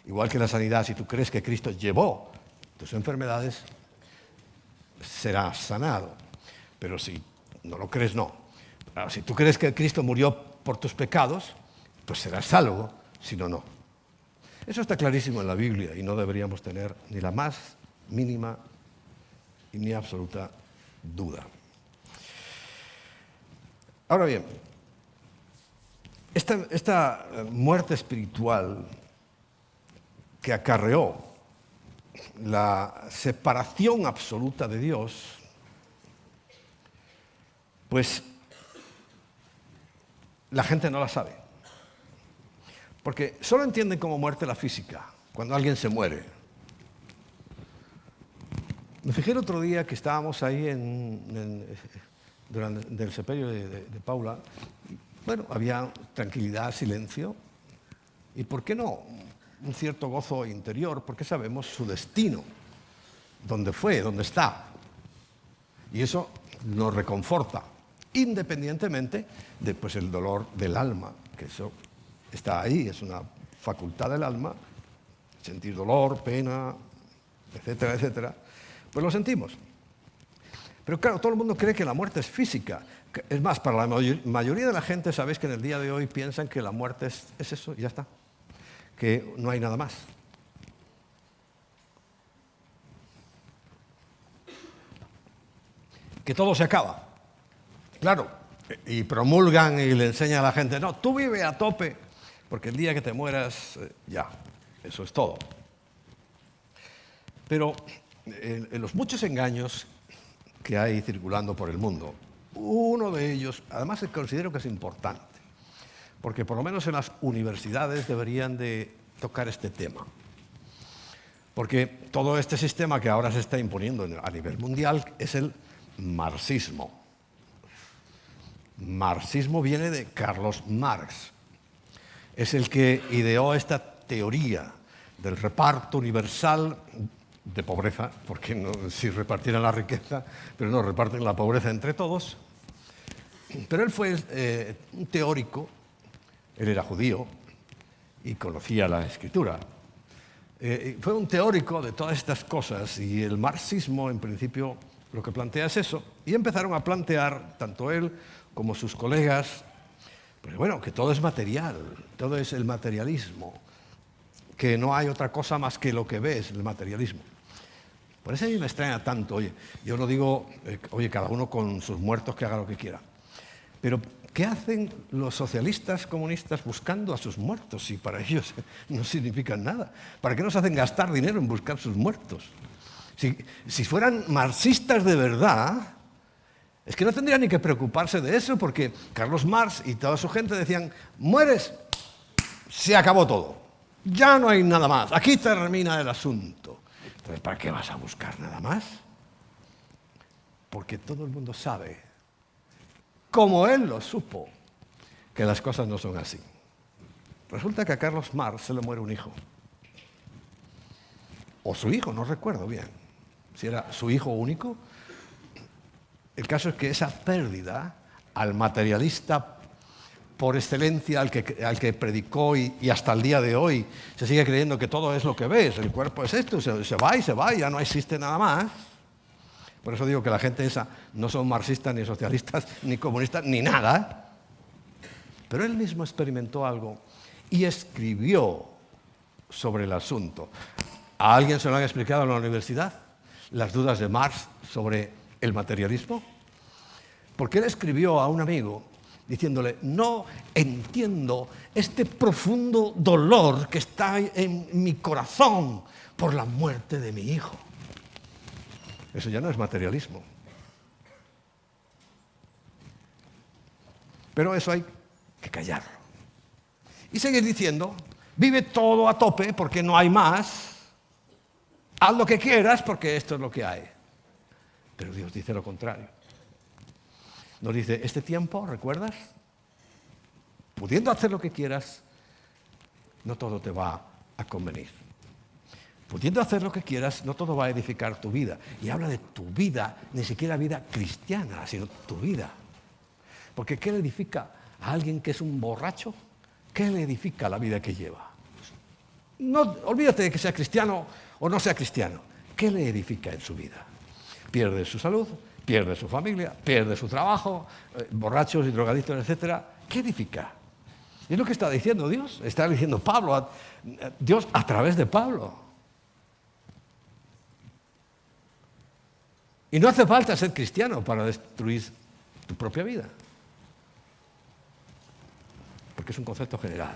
Igual que la sanidad, si tú crees que Cristo llevó tus enfermedades, serás sanado. Pero si no lo crees, no. Si tú crees que Cristo murió por tus pecados, pues serás salvo, si no, no. Eso está clarísimo en la Biblia y no deberíamos tener ni la más mínima ni absoluta duda. Ahora bien, esta muerte espiritual que acarreó la separación absoluta de Dios, pues la gente no la sabe. Porque solo entienden como muerte la física, cuando alguien se muere. Me fijé el otro día que estábamos ahí durante el sepelio de Paula. Bueno, había tranquilidad, silencio. ¿Y por qué no? Un cierto gozo interior, porque sabemos su destino, dónde fue, dónde está. Y eso nos reconforta, independientemente de pues, el dolor del alma, que eso está ahí, es una facultad del alma, sentir dolor, pena, etcétera, etcétera, pues lo sentimos. Pero claro, todo el mundo cree que la muerte es física. Es más, para la mayoría de la gente, sabéis que en el día de hoy piensan que la muerte es eso y ya está, que no hay nada más. que todo se acaba. Claro, y promulgan y le enseñan a la gente, no, tú vive a tope, porque el día que te mueras, ya, eso es todo. Pero en los muchos engaños que hay circulando por el mundo, uno de ellos, además considero que es importante, porque por lo menos en las universidades deberían de tocar este tema. Porque todo este sistema que ahora se está imponiendo a nivel mundial es el marxismo. Marxismo viene de Carlos Marx. Es el que ideó esta teoría del reparto universal de pobreza, porque no, si repartieran la riqueza, pero no, reparten la pobreza entre todos. Pero él fue un teórico, él era judío y conocía la escritura. Fue un teórico de todas estas cosas y el marxismo, en principio, lo que plantea es eso. Y empezaron a plantear, tanto él como sus colegas, pues bueno, que todo es material, todo es el materialismo, que no hay otra cosa más que lo que ves, el materialismo. Por eso a mí me extraña tanto, oye, yo no digo, oye, cada uno con sus muertos que haga lo que quiera, pero ¿qué hacen los socialistas comunistas buscando a sus muertos si para ellos no significan nada? ¿Para qué nos hacen gastar dinero en buscar sus muertos? Si fueran marxistas de verdad, es que no tendrían ni que preocuparse de eso, porque Carlos Marx y toda su gente decían, mueres, se acabó todo, ya no hay nada más, aquí termina el asunto. Entonces, ¿para qué vas a buscar nada más? Porque todo el mundo sabe, como él lo supo, que las cosas no son así. Resulta que a Carlos Marx se le muere un hijo. O su hijo, no recuerdo bien. Si era su hijo único. El caso es que esa pérdida al materialista por excelencia, al que predicó y hasta el día de hoy se sigue creyendo que todo es lo que ves, el cuerpo es esto, se va, ya no existe nada más. Por eso digo que la gente esa no son marxistas, ni socialistas, ni comunistas, ni nada. Pero él mismo experimentó algo y escribió sobre el asunto. ¿A alguien se lo han explicado en la universidad? Las dudas de Marx sobre el materialismo. Porque él escribió a un amigo diciéndole, no entiendo este profundo dolor que está en mi corazón por la muerte de mi hijo. Eso ya no es materialismo. Pero eso hay que callarlo. Y seguir diciendo, vive todo a tope porque no hay más, haz lo que quieras porque esto es lo que hay. Pero Dios dice lo contrario. Nos dice, este tiempo, ¿recuerdas? Pudiendo hacer lo que quieras, no todo te va a convenir. Pudiendo hacer lo que quieras, no todo va a edificar tu vida. Y habla de tu vida, ni siquiera vida cristiana, sino tu vida. Porque ¿qué le edifica a alguien que es un borracho? ¿Qué le edifica la vida que lleva? No, olvídate de que sea cristiano o no sea cristiano. ¿Qué le edifica en su vida? Pierde su salud, pierde su familia, pierde su trabajo, borrachos y drogadictos, etc. ¿Qué edifica? Es lo que está diciendo Dios. Está diciendo Pablo, Dios a través de Pablo. Y no hace falta ser cristiano para destruir tu propia vida. Porque es un concepto general.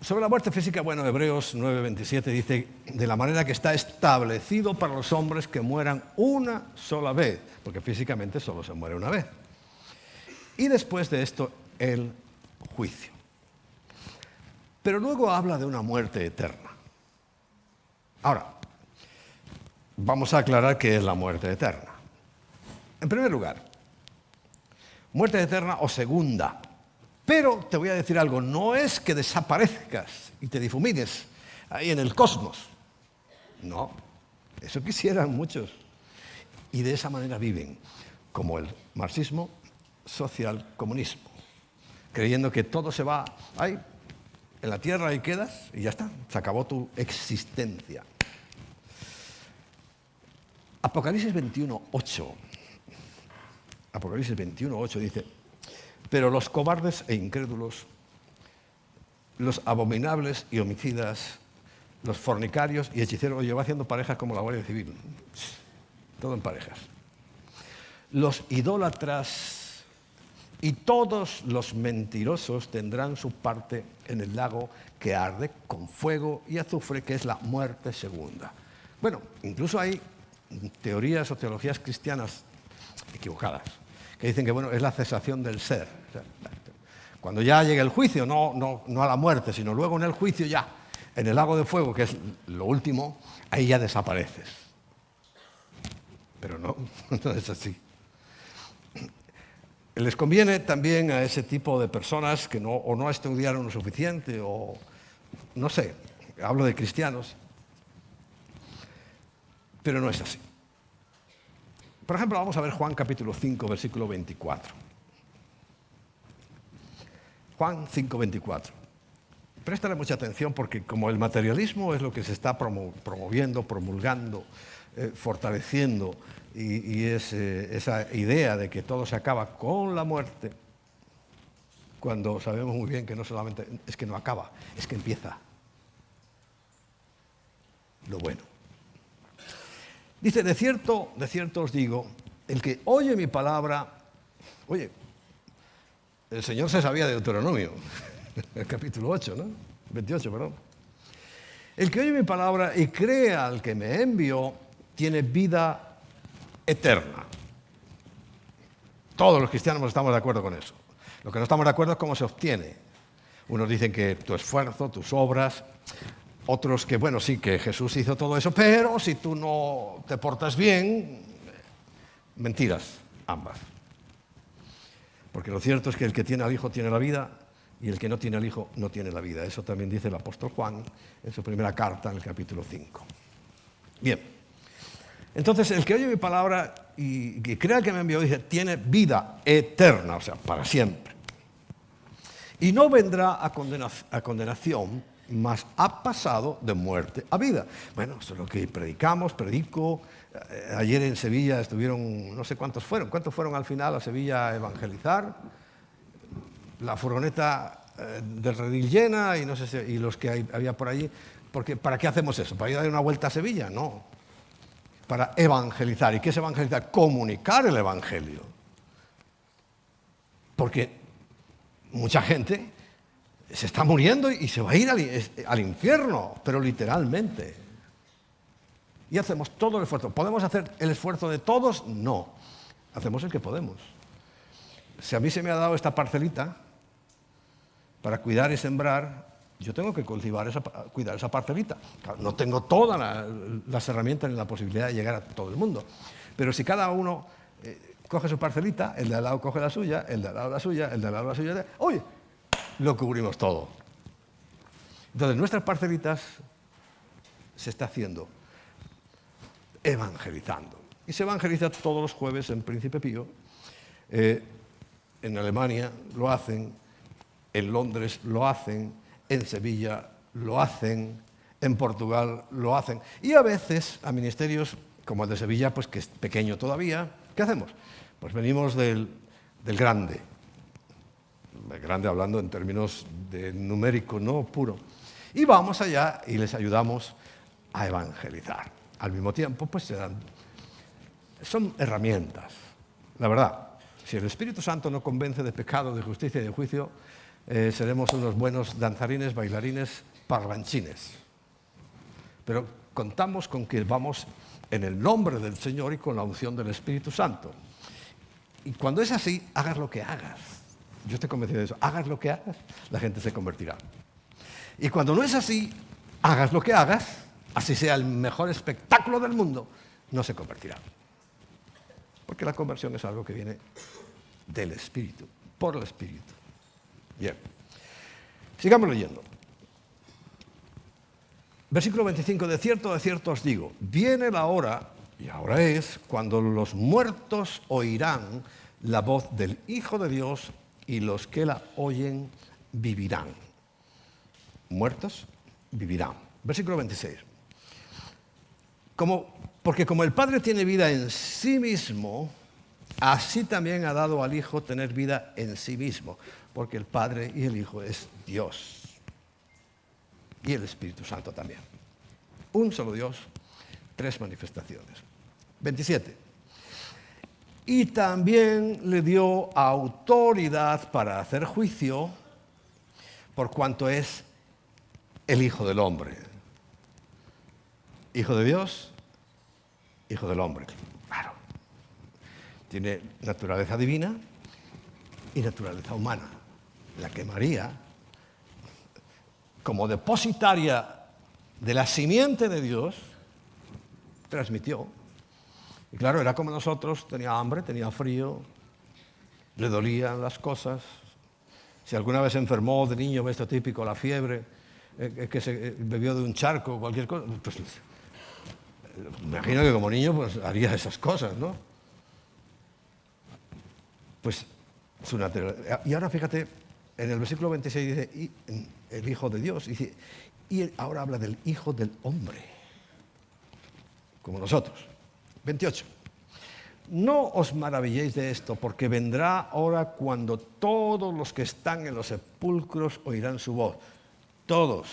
Sobre la muerte física, bueno, Hebreos 9:27 dice, de la manera que está establecido para los hombres que mueran una sola vez, porque físicamente solo se muere una vez. Y después de esto, el juicio. Pero luego habla de una muerte eterna. Ahora, vamos a aclarar qué es la muerte eterna. En primer lugar, muerte eterna o segunda. Pero te voy a decir algo, no es que desaparezcas y te difumines ahí en el cosmos. No, eso quisieran muchos. Y de esa manera viven, como el marxismo, social-comunismo, creyendo que todo se va ahí, en la tierra ahí quedas y ya está, se acabó tu existencia. Apocalipsis 21:8. Apocalipsis 21:8 dice, pero los cobardes e incrédulos, los abominables y homicidas, los fornicarios y hechiceros. Oye, va haciendo parejas como la Guardia Civil. Todo en parejas. Los idólatras y todos los mentirosos tendrán su parte en el lago que arde con fuego y azufre, que es la muerte segunda. Bueno, incluso hay teorías o teologías cristianas equivocadas que dicen que bueno, es la cesación del ser. O sea, cuando ya llegue el juicio, no a la muerte, sino luego en el juicio ya, en el lago de fuego, que es lo último, ahí ya desapareces. Pero no es así. Les conviene también a ese tipo de personas que no estudiaron lo suficiente o, no sé, hablo de cristianos, pero no es así. Por ejemplo, vamos a ver Juan capítulo 5, versículo 24. Juan 5, 24. Préstale mucha atención porque como el materialismo es lo que se está promoviendo, promulgando, fortaleciendo, y es esa idea de que todo se acaba con la muerte, cuando sabemos muy bien que no solamente es que no acaba, es que empieza lo bueno. Dice, de cierto os digo, el que oye mi palabra, oye, el Señor se sabía de Deuteronomio, el capítulo 8, ¿no? 28, perdón. El que oye mi palabra y crea al que me envió, tiene vida eterna. Todos los cristianos estamos de acuerdo con eso. Lo que no estamos de acuerdo es cómo se obtiene. Unos dicen que tu esfuerzo, tus obras, otros que, bueno, sí, que Jesús hizo todo eso, pero si tú no te portas bien, mentiras, ambas. Porque lo cierto es que el que tiene al Hijo tiene la vida y el que no tiene al Hijo no tiene la vida. Eso también dice el apóstol Juan en su primera carta, en el capítulo 5. Bien. Entonces, el que oye mi palabra y que crea que me envió, dice, tiene vida eterna, o sea, para siempre. Y no vendrá a condenación, mas ha pasado de muerte a vida. Bueno, eso es lo que predico. Ayer en Sevilla estuvieron, no sé cuántos fueron. ¿Cuántos fueron al final a Sevilla a evangelizar? La furgoneta del redil llena y no sé si, y los que había por allí. Porque, ¿para qué hacemos eso? ¿Para ir a dar una vuelta a Sevilla? No. Para evangelizar. ¿Y qué es evangelizar? Comunicar el evangelio. Porque mucha gente se está muriendo y se va a ir al infierno, pero literalmente. Y hacemos todo el esfuerzo. ¿Podemos hacer el esfuerzo de todos? No. Hacemos el que podemos. Si a mí se me ha dado esta parcelita para cuidar y sembrar, yo tengo que cuidar esa parcelita. Claro, no tengo todas las herramientas ni la posibilidad de llegar a todo el mundo. Pero si cada uno coge su parcelita, el de al lado coge la suya, el de al lado la suya, el de al lado la suya, ¡uy! Lo cubrimos todo. Entonces, nuestras parcelitas se está haciendo evangelizando. Y se evangeliza todos los jueves en Príncipe Pío. En Alemania lo hacen, en Londres lo hacen, en Sevilla lo hacen, en Portugal lo hacen. Y a veces a ministerios como el de Sevilla, pues que es pequeño todavía, ¿qué hacemos? Pues venimos del grande. El grande hablando en términos de numérico, no puro. Y vamos allá y les ayudamos a evangelizar. Al mismo tiempo, pues son herramientas. La verdad, si el Espíritu Santo no convence de pecado, de justicia y de juicio, seremos unos buenos danzarines, bailarines, parlanchines. Pero contamos con que vamos en el nombre del Señor y con la unción del Espíritu Santo. Y cuando es así, hagas lo que hagas. Yo estoy convencido de eso. Hagas lo que hagas, la gente se convertirá. Y cuando no es así, hagas lo que hagas, así sea el mejor espectáculo del mundo, no se convertirá. Porque la conversión es algo que viene del Espíritu, por el Espíritu. Bien. Sigamos leyendo. Versículo 25. De cierto os digo, viene la hora, y ahora es, cuando los muertos oirán la voz del Hijo de Dios y los que la oyen vivirán. Muertos vivirán. Versículo 26. Porque como el Padre tiene vida en sí mismo, así también ha dado al Hijo tener vida en sí mismo. Porque el Padre y el Hijo es Dios. Y el Espíritu Santo también. Un solo Dios, tres manifestaciones. 27. Y también le dio autoridad para hacer juicio por cuanto es el Hijo del Hombre. Hijo de Dios, Hijo del Hombre. Claro. Tiene naturaleza divina y naturaleza humana. La que María, como depositaria de la simiente de Dios, transmitió. Y claro, era como nosotros, tenía hambre, tenía frío, le dolían las cosas. Si alguna vez se enfermó de niño, esto típico, la fiebre, que se bebió de un charco, cualquier cosa, pues me imagino que como niño pues haría esas cosas, ¿no? Pues su naturaleza. Y ahora fíjate, en el versículo 26 dice, y el Hijo de Dios, dice, y ahora habla del Hijo del Hombre, como nosotros. 28. No os maravilléis de esto, porque vendrá hora cuando todos los que están en los sepulcros oirán su voz. Todos,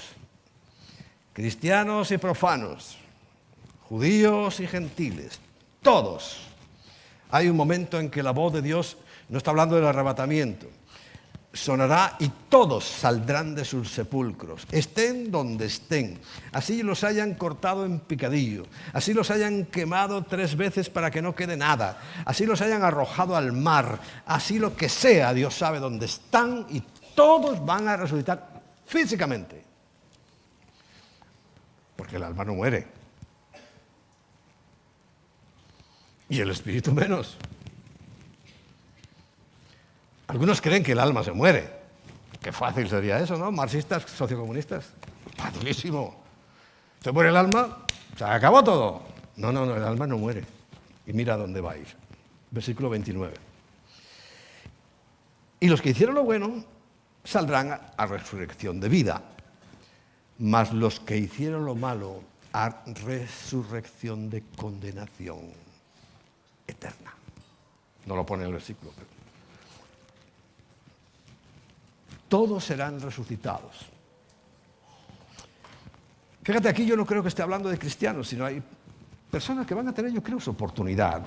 cristianos y profanos, judíos y gentiles, todos. Hay un momento en que la voz de Dios, no está hablando del arrebatamiento, sonará y todos saldrán de sus sepulcros, estén donde estén. Así los hayan cortado en picadillo, así los hayan quemado 3 veces para que no quede nada, así los hayan arrojado al mar, así lo que sea, Dios sabe dónde están y todos van a resucitar físicamente. Porque el alma no muere. Y el espíritu menos. Algunos creen que el alma se muere. Qué fácil sería eso, ¿no? Marxistas, sociocomunistas. Facilísimo. Se muere el alma, se acabó todo. No, el alma no muere. Y mira a dónde va a ir. Versículo 29. Y los que hicieron lo bueno saldrán a resurrección de vida, mas los que hicieron lo malo a resurrección de condenación eterna. No lo pone en el versículo, pero todos serán resucitados. Fíjate, aquí yo no creo que esté hablando de cristianos, sino hay personas que van a tener, yo creo, su oportunidad,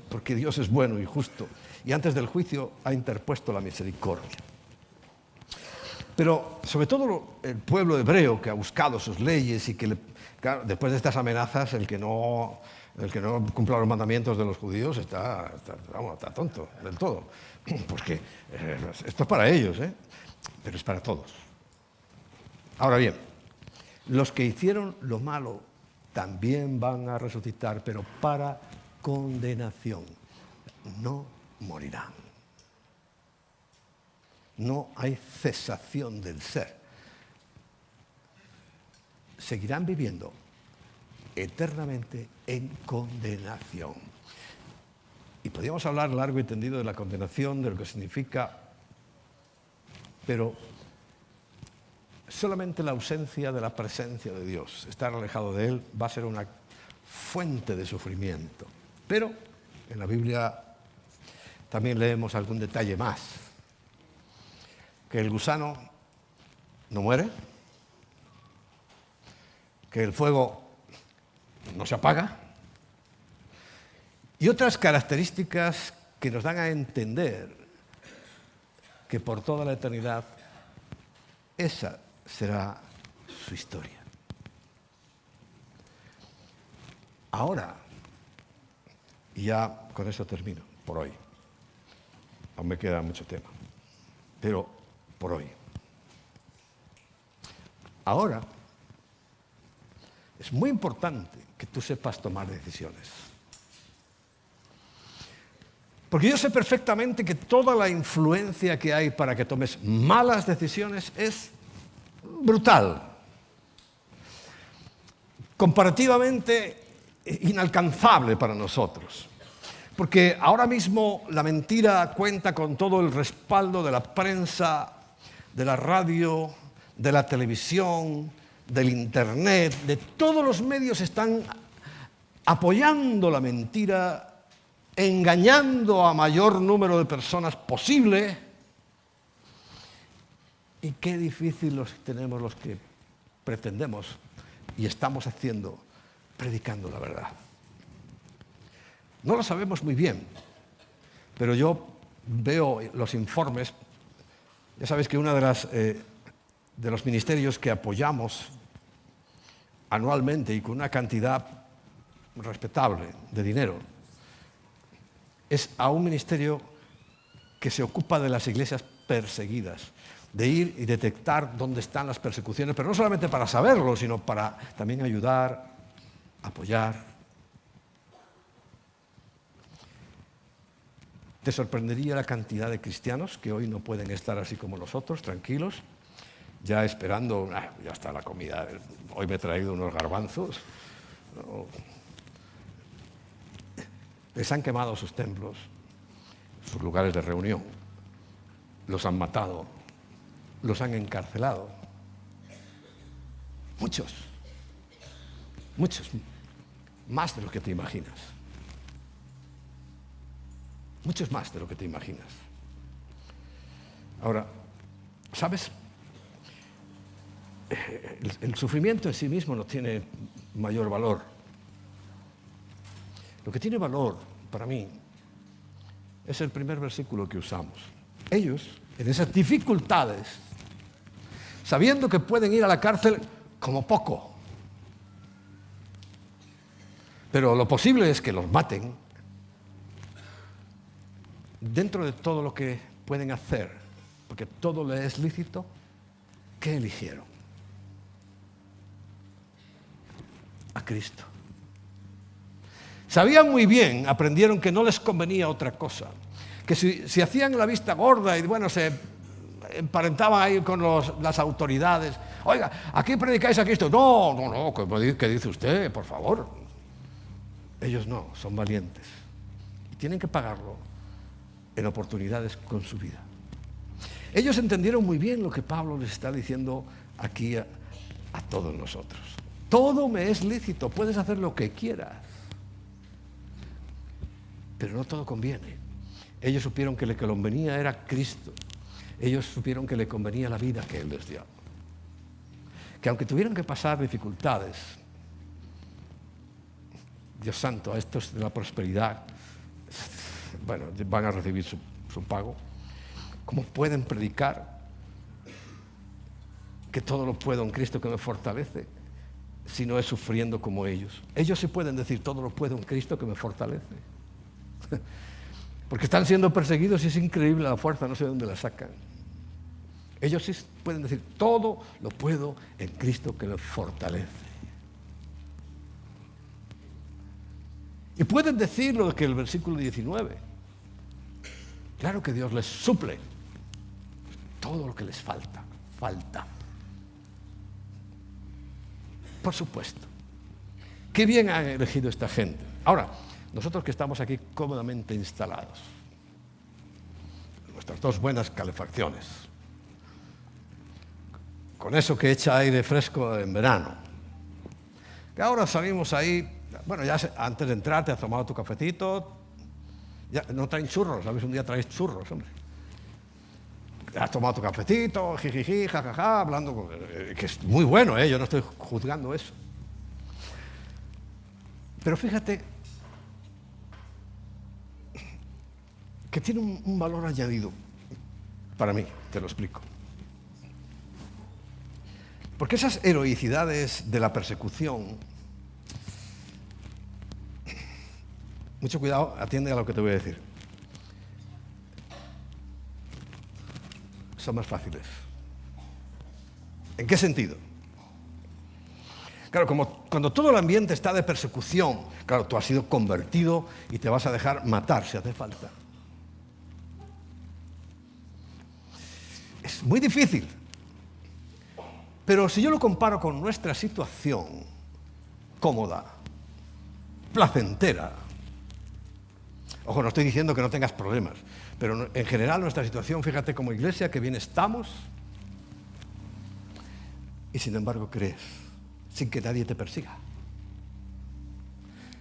porque Dios es bueno y justo, y antes del juicio ha interpuesto la misericordia. Pero sobre todo el pueblo hebreo que ha buscado sus leyes y que, claro, después de estas amenazas, el que no cumpla los mandamientos de los judíos está tonto del todo. Porque esto es para ellos, pero es para todos. Ahora bien, los que hicieron lo malo también van a resucitar, pero para condenación. No morirán. No hay cesación del ser. Seguirán viviendo eternamente en condenación. Y podríamos hablar largo y tendido de la condenación, de lo que significa, pero solamente la ausencia de la presencia de Dios, estar alejado de Él, va a ser una fuente de sufrimiento. Pero en la Biblia también leemos algún detalle más. Que el gusano no muere, que el fuego no se apaga, y otras características que nos dan a entender que por toda la eternidad esa será su historia. Ahora, y ya con eso termino, por hoy. Aún me queda mucho tema, pero por hoy. Ahora, es muy importante que tú sepas tomar decisiones. Porque yo sé perfectamente que toda la influencia que hay para que tomes malas decisiones es brutal. Comparativamente inalcanzable para nosotros. Porque ahora mismo la mentira cuenta con todo el respaldo de la prensa, de la radio, de la televisión, del internet, de todos los medios están apoyando la mentira, engañando a mayor número de personas posible. Y qué difícil tenemos los que pretendemos y estamos haciendo predicando la verdad? No lo sabemos muy bien, pero yo veo los informes. Ya sabéis que uno de los ministerios que apoyamos anualmente y con una cantidad respetable de dinero es a un ministerio que se ocupa de las iglesias perseguidas, de ir y detectar dónde están las persecuciones, pero no solamente para saberlo, sino para también ayudar, apoyar. Te sorprendería la cantidad de cristianos que hoy no pueden estar así como nosotros, tranquilos, ya esperando, ya está la comida, hoy me he traído unos garbanzos. Les han quemado sus templos, sus lugares de reunión, los han matado, los han encarcelado. Muchos, más de lo que te imaginas. Muchos más de lo que te imaginas. Ahora, ¿sabes? El sufrimiento en sí mismo no tiene mayor valor. Lo que tiene valor para mí es el primer versículo que usamos. Ellos, en esas dificultades, sabiendo que pueden ir a la cárcel como poco, pero lo posible es que los maten, dentro de todo lo que pueden hacer, porque todo le es lícito, ¿qué eligieron? A Cristo. Sabían muy bien, aprendieron que no les convenía otra cosa, que si hacían la vista gorda y bueno, se emparentaban ahí con las autoridades, oiga, ¿aquí predicáis a Cristo? No, ¿qué dice usted? Por favor. Ellos no, son valientes y tienen que pagarlo en oportunidades con su vida. Ellos entendieron muy bien lo que Pablo les está diciendo aquí a todos nosotros. Todo me es lícito, puedes hacer lo que quieras, pero no todo conviene. Ellos supieron que lo que les convenía era Cristo. Ellos supieron que le convenía la vida que Él les dio. Que aunque tuvieran que pasar dificultades, Dios santo, a estos de la prosperidad, bueno, van a recibir su pago. ¿Cómo pueden predicar que todo lo puedo en Cristo que me fortalece si no es sufriendo como ellos? Ellos sí pueden decir todo lo puedo en Cristo que me fortalece. Porque están siendo perseguidos y es increíble la fuerza, no sé de dónde la sacan. Ellos sí pueden decir todo lo puedo en Cristo que me fortalece. Y pueden decir lo que el versículo 19. Claro que Dios les suple todo lo que les falta. Por supuesto. Qué bien han elegido esta gente. Ahora, nosotros que estamos aquí cómodamente instalados, nuestras dos buenas calefacciones, con eso que echa aire fresco en verano, que ahora salimos ahí. Bueno, ya antes de entrar te has tomado tu cafecito, ya no traen churros, ¿sabes? Un día traes churros, hombre. Te has tomado tu cafecito, jijiji, jajaja, hablando, que es muy bueno, yo no estoy juzgando eso. Pero fíjate que tiene un valor añadido para mí, te lo explico. Porque esas heroicidades de la persecución, mucho cuidado, atiende a lo que te voy a decir. Son más fáciles. ¿En qué sentido? Claro, como cuando todo el ambiente está de persecución, claro, tú has sido convertido y te vas a dejar matar si hace falta. Es muy difícil. Pero si yo lo comparo con nuestra situación cómoda, placentera, ojo, no estoy diciendo que no tengas problemas, pero en general nuestra situación, fíjate como iglesia, que bien estamos, y sin embargo crees, sin que nadie te persiga,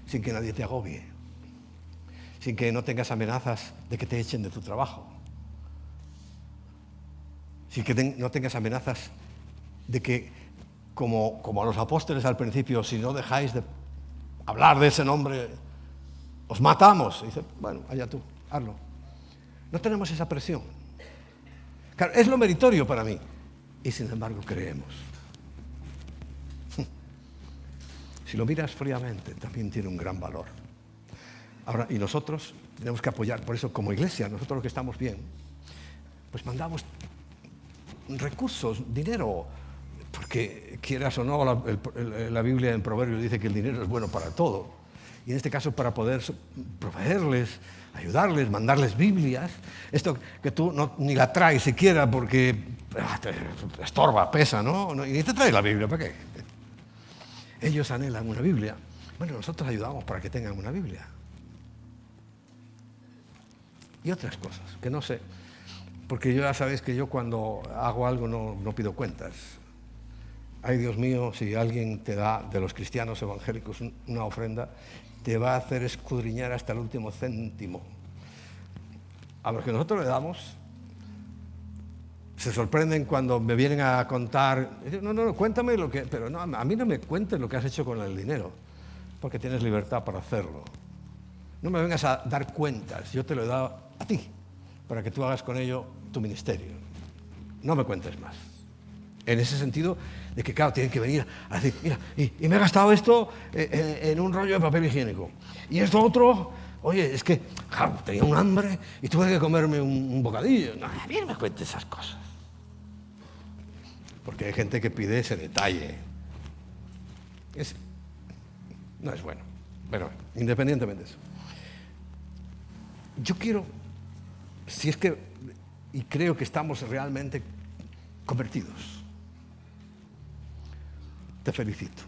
sin que nadie te agobie, sin que no tengas amenazas de que te echen de tu trabajo, sin que no tengas amenazas de que como a los apóstoles al principio, si no dejáis de hablar de ese nombre, os matamos. Y dice, bueno, allá tú, hazlo. No tenemos esa presión. Claro, es lo meritorio para mí. Y sin embargo creemos. Si lo miras fríamente, también tiene un gran valor. Ahora, y nosotros tenemos que apoyar, por eso como iglesia, nosotros los que estamos bien, pues mandamos recursos, dinero, porque quieras o no, la Biblia en Proverbios dice que el dinero es bueno para todo. Y en este caso para poder proveerles, ayudarles, mandarles Biblias. Esto que tú ni la traes siquiera porque te estorba, pesa, ¿no? Y ni te traes la Biblia, ¿para qué? Ellos anhelan una Biblia. Bueno, nosotros ayudamos para que tengan una Biblia. Y otras cosas, que no sé. Porque ya sabéis que yo cuando hago algo no pido cuentas. Ay, Dios mío, si alguien te da, de los cristianos evangélicos, una ofrenda, te va a hacer escudriñar hasta el último céntimo. A los que nosotros le damos, se sorprenden cuando me vienen a contar, no, cuéntame lo que... Pero no, a mí no me cuentes lo que has hecho con el dinero, porque tienes libertad para hacerlo. No me vengas a dar cuentas, yo te lo he dado a ti, para que tú hagas con ello tu ministerio. No me cuentes más. En ese sentido de que, claro, tienen que venir a decir, mira, y me he gastado esto en un rollo de papel higiénico. Y esto otro, oye, es que, claro, tenía un hambre y tuve que comerme un bocadillo. No, a mí no me cuentes esas cosas. Porque hay gente que pide ese detalle. No es bueno. Pero, independientemente de eso. Yo quiero, si es que, y creo que estamos realmente convertidos, te felicito.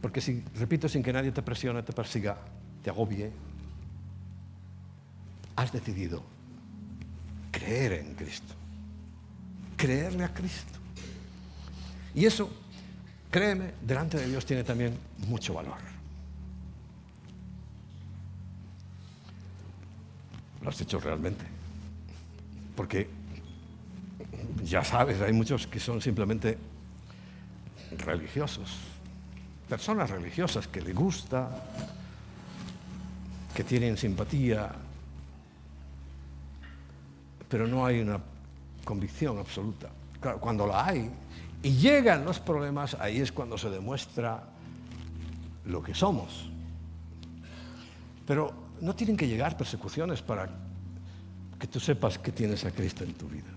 Porque si, repito, sin que nadie te presione, te persiga, te agobie, has decidido creer en Cristo, creerle a Cristo. Y eso, créeme, delante de Dios tiene también mucho valor. Lo has hecho realmente. Porque, ya sabes, hay muchos que son simplemente religiosos, personas religiosas que les gusta, que tienen simpatía, pero no hay una convicción absoluta. Claro, cuando la hay y llegan los problemas, ahí es cuando se demuestra lo que somos. Pero no tienen que llegar persecuciones para que tú sepas que tienes a Cristo en tu vida.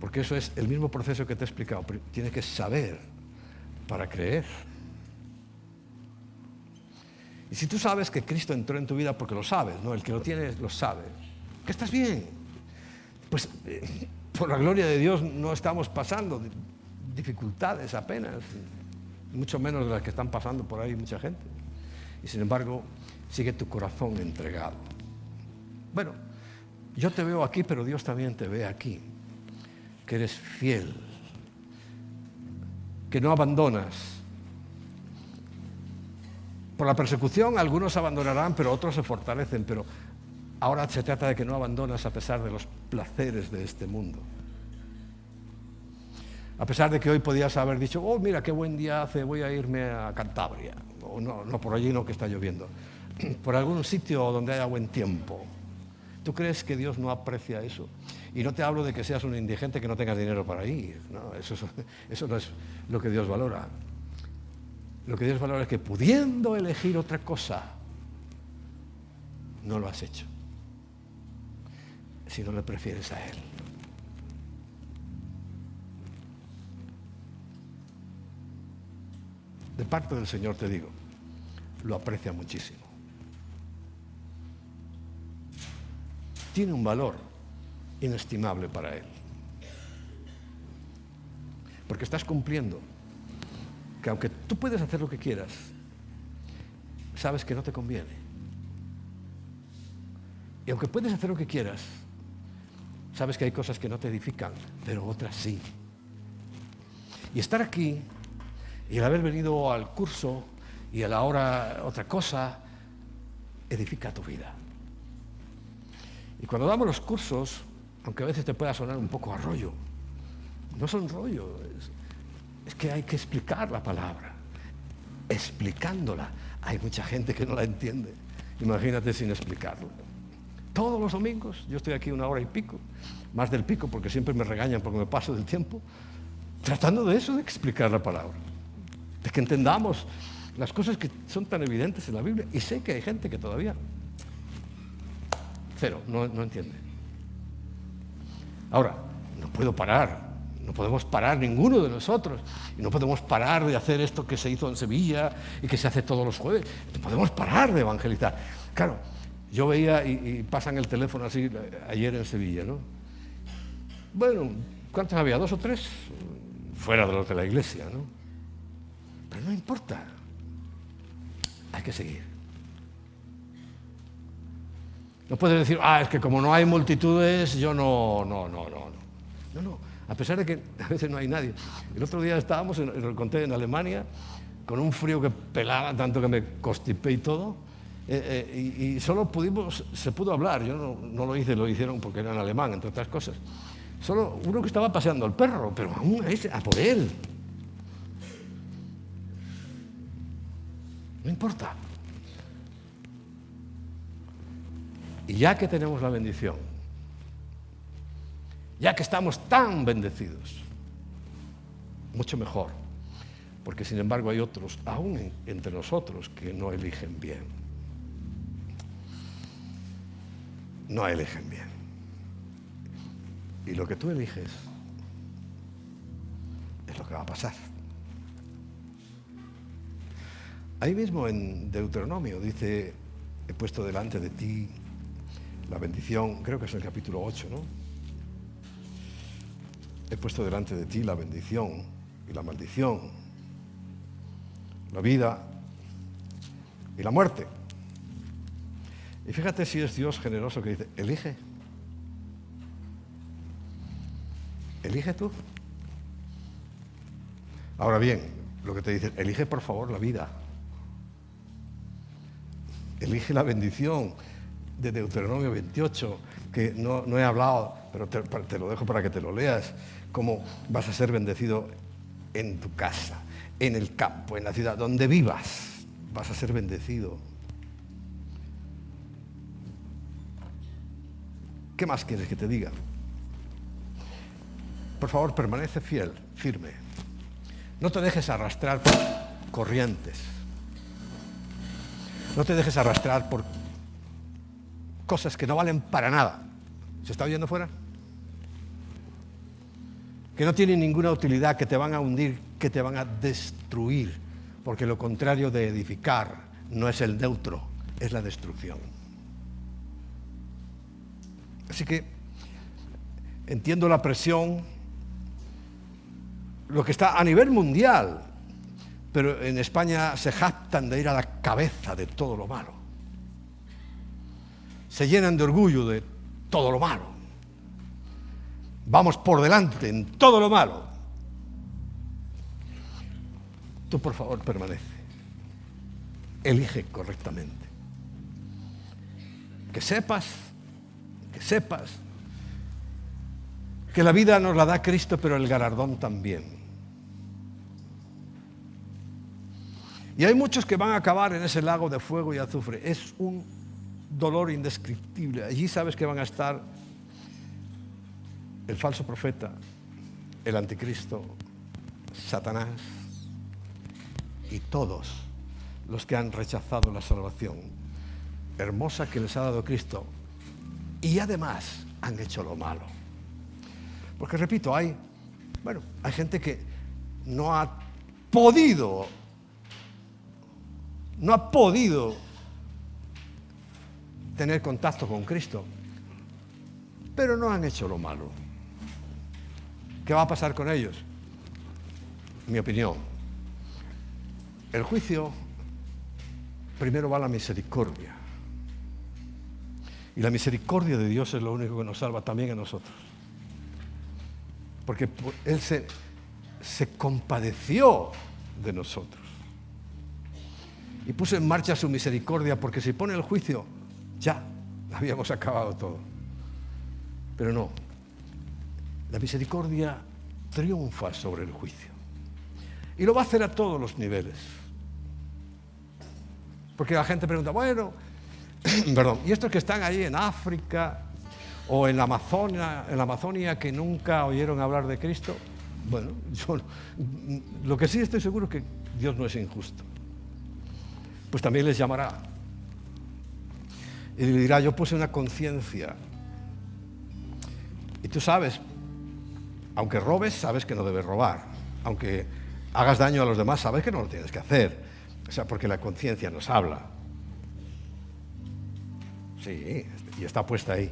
Porque eso es el mismo proceso que te he explicado. Tienes que saber para creer. Y si tú sabes que Cristo entró en tu vida porque lo sabes, ¿no? El que lo tiene lo sabe. Que estás bien. Pues por la gloria de Dios no estamos pasando dificultades apenas, mucho menos de las que están pasando por ahí mucha gente. Y sin embargo, sigue tu corazón entregado. Bueno, yo te veo aquí, pero Dios también te ve aquí. Que eres fiel, que no abandonas. Por la persecución algunos abandonarán, pero otros se fortalecen. Pero ahora se trata de que no abandonas a pesar de los placeres de este mundo. A pesar de que hoy podías haber dicho, oh, mira, qué buen día hace, voy a irme a Cantabria. O no, por allí no, que está lloviendo. Por algún sitio donde haya buen tiempo. ¿Tú crees que Dios no aprecia eso? Y no te hablo de que seas un indigente que no tengas dinero para ir. No, eso no es lo que Dios valora. Lo que Dios valora es que pudiendo elegir otra cosa, no lo has hecho. Si no le prefieres a Él. De parte del Señor te digo, lo aprecia muchísimo. Tiene un valor inestimable para Él. Porque estás cumpliendo que aunque tú puedes hacer lo que quieras, sabes que no te conviene. Y aunque puedes hacer lo que quieras, sabes que hay cosas que no te edifican, pero otras sí. Y estar aquí y el haber venido al curso y a la hora otra cosa, edifica tu vida. Y cuando damos los cursos, aunque a veces te pueda sonar un poco a rollo, No son rollos, es que hay que explicar la palabra. Explicándola, hay mucha gente que no la entiende. Imagínate sin explicarlo. Todos los domingos, yo estoy aquí 1 hora y pico, más del pico porque siempre me regañan porque me paso del tiempo, tratando de eso, de explicar la palabra, de que entendamos las cosas que son tan evidentes en la Biblia. Y sé que hay gente que todavía cero, no entiende. Ahora, no puedo parar, no podemos parar ninguno de nosotros, y no podemos parar de hacer esto que se hizo en Sevilla y que se hace todos los jueves. No podemos parar de evangelizar. Claro, yo veía y pasan el teléfono así ayer en Sevilla, ¿no? Bueno, ¿cuántos había? 2 o 3, fuera de los de la iglesia, ¿no? Pero no importa, hay que seguir. No puedes decir, es que como no hay multitudes, yo no. No, a pesar de que a veces no hay nadie. El otro día estábamos, lo conté, en Alemania, con un frío que pelaba tanto que me constipé y todo, y solo se pudo hablar. Yo no lo hice, lo hicieron porque era en alemán, entre otras cosas. Solo uno que estaba paseando al perro, pero aún a por él. No importa. Y ya que tenemos la bendición, ya que estamos tan bendecidos, mucho mejor, porque sin embargo hay otros, aún entre nosotros, que no eligen bien. No eligen bien. Y lo que tú eliges es lo que va a pasar. Ahí mismo en Deuteronomio dice, he puesto delante de ti la bendición, creo que es el capítulo 8, ¿no? He puesto delante de ti la bendición y la maldición, la vida y la muerte. Y fíjate si es Dios generoso que dice, elige. Elige tú. Ahora bien, lo que te dice, elige por favor la vida. Elige la bendición de Deuteronomio 28, que no he hablado, pero te lo dejo para que te lo leas, cómo vas a ser bendecido en tu casa, en el campo, en la ciudad, donde vivas, vas a ser bendecido. ¿Qué más quieres que te diga? Por favor, permanece fiel, firme. No te dejes arrastrar por corrientes. No te dejes arrastrar por cosas que no valen para nada. ¿Se está oyendo fuera? Que no tienen ninguna utilidad, que te van a hundir, que te van a destruir, porque lo contrario de edificar no es el neutro, es la destrucción. Así que entiendo la presión, lo que está a nivel mundial, pero en España se jactan de ir a la cabeza de todo lo malo. Se llenan de orgullo de todo lo malo. Vamos por delante en todo lo malo. Tú, por favor, permanece. Elige correctamente. Que sepas que la vida nos la da Cristo, pero el galardón también. Y hay muchos que van a acabar en ese lago de fuego y azufre. Es un dolor indescriptible. Allí sabes que van a estar el falso profeta, el anticristo, Satanás y todos los que han rechazado la salvación hermosa que les ha dado Cristo y además han hecho lo malo. Porque repito, hay gente que no ha podido tener contacto con Cristo, pero no han hecho lo malo. ¿Qué va a pasar con ellos? Mi opinión, el juicio primero va a la misericordia, y la misericordia de Dios es lo único que nos salva también a nosotros, porque Él se compadeció de nosotros y puso en marcha su misericordia, porque si pone el juicio ya habíamos acabado todo. Pero no, la misericordia triunfa sobre el juicio. Y lo va a hacer a todos los niveles. Porque la gente pregunta, bueno, perdón, ¿y estos que están ahí en África o en la Amazonia que nunca oyeron hablar de Cristo? Bueno, yo lo que sí estoy seguro es que Dios no es injusto. Pues también les llamará. Y le dirá, yo puse una conciencia. Y tú sabes, aunque robes, sabes que no debes robar. Aunque hagas daño a los demás, sabes que no lo tienes que hacer. O sea, porque la conciencia nos habla. Sí, y está puesta ahí.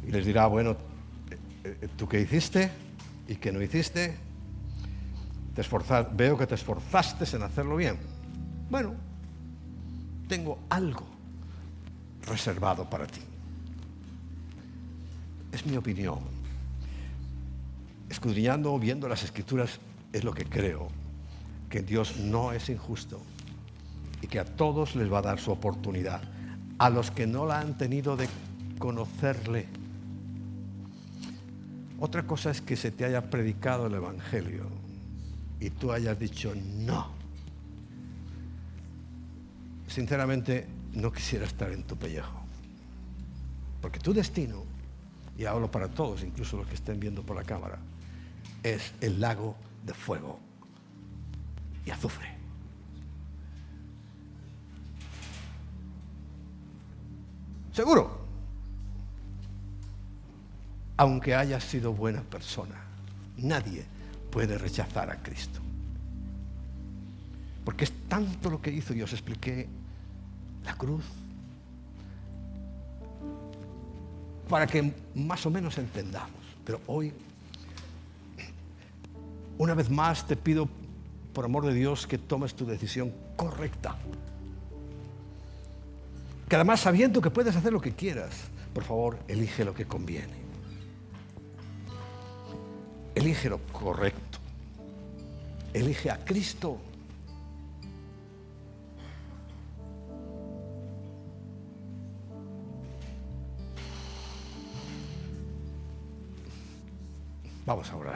Y les dirá, bueno, ¿tú qué hiciste y qué no hiciste? Veo que te esforzaste en hacerlo bien. Bueno, tengo algo reservado para ti. Es mi opinión. Escudriñando, viendo las Escrituras, es lo que creo, que Dios no es injusto y que a todos les va a dar su oportunidad, a los que no la han tenido de conocerle. Otra cosa es que se te haya predicado el Evangelio y tú hayas dicho no. Sinceramente, no quisiera estar en tu pellejo, porque tu destino, y hablo para todos, incluso los que estén viendo por la cámara, es el lago de fuego y azufre. Seguro. Aunque hayas sido buena persona, nadie puede rechazar a Cristo. Porque es tanto lo que hizo, y os expliqué la cruz, para que más o menos entendamos. Pero hoy, una vez más, te pido, por amor de Dios, que tomes tu decisión correcta. Que además, sabiendo que puedes hacer lo que quieras, por favor, elige lo que conviene. Elige lo correcto. Elige a Cristo. Vamos a orar.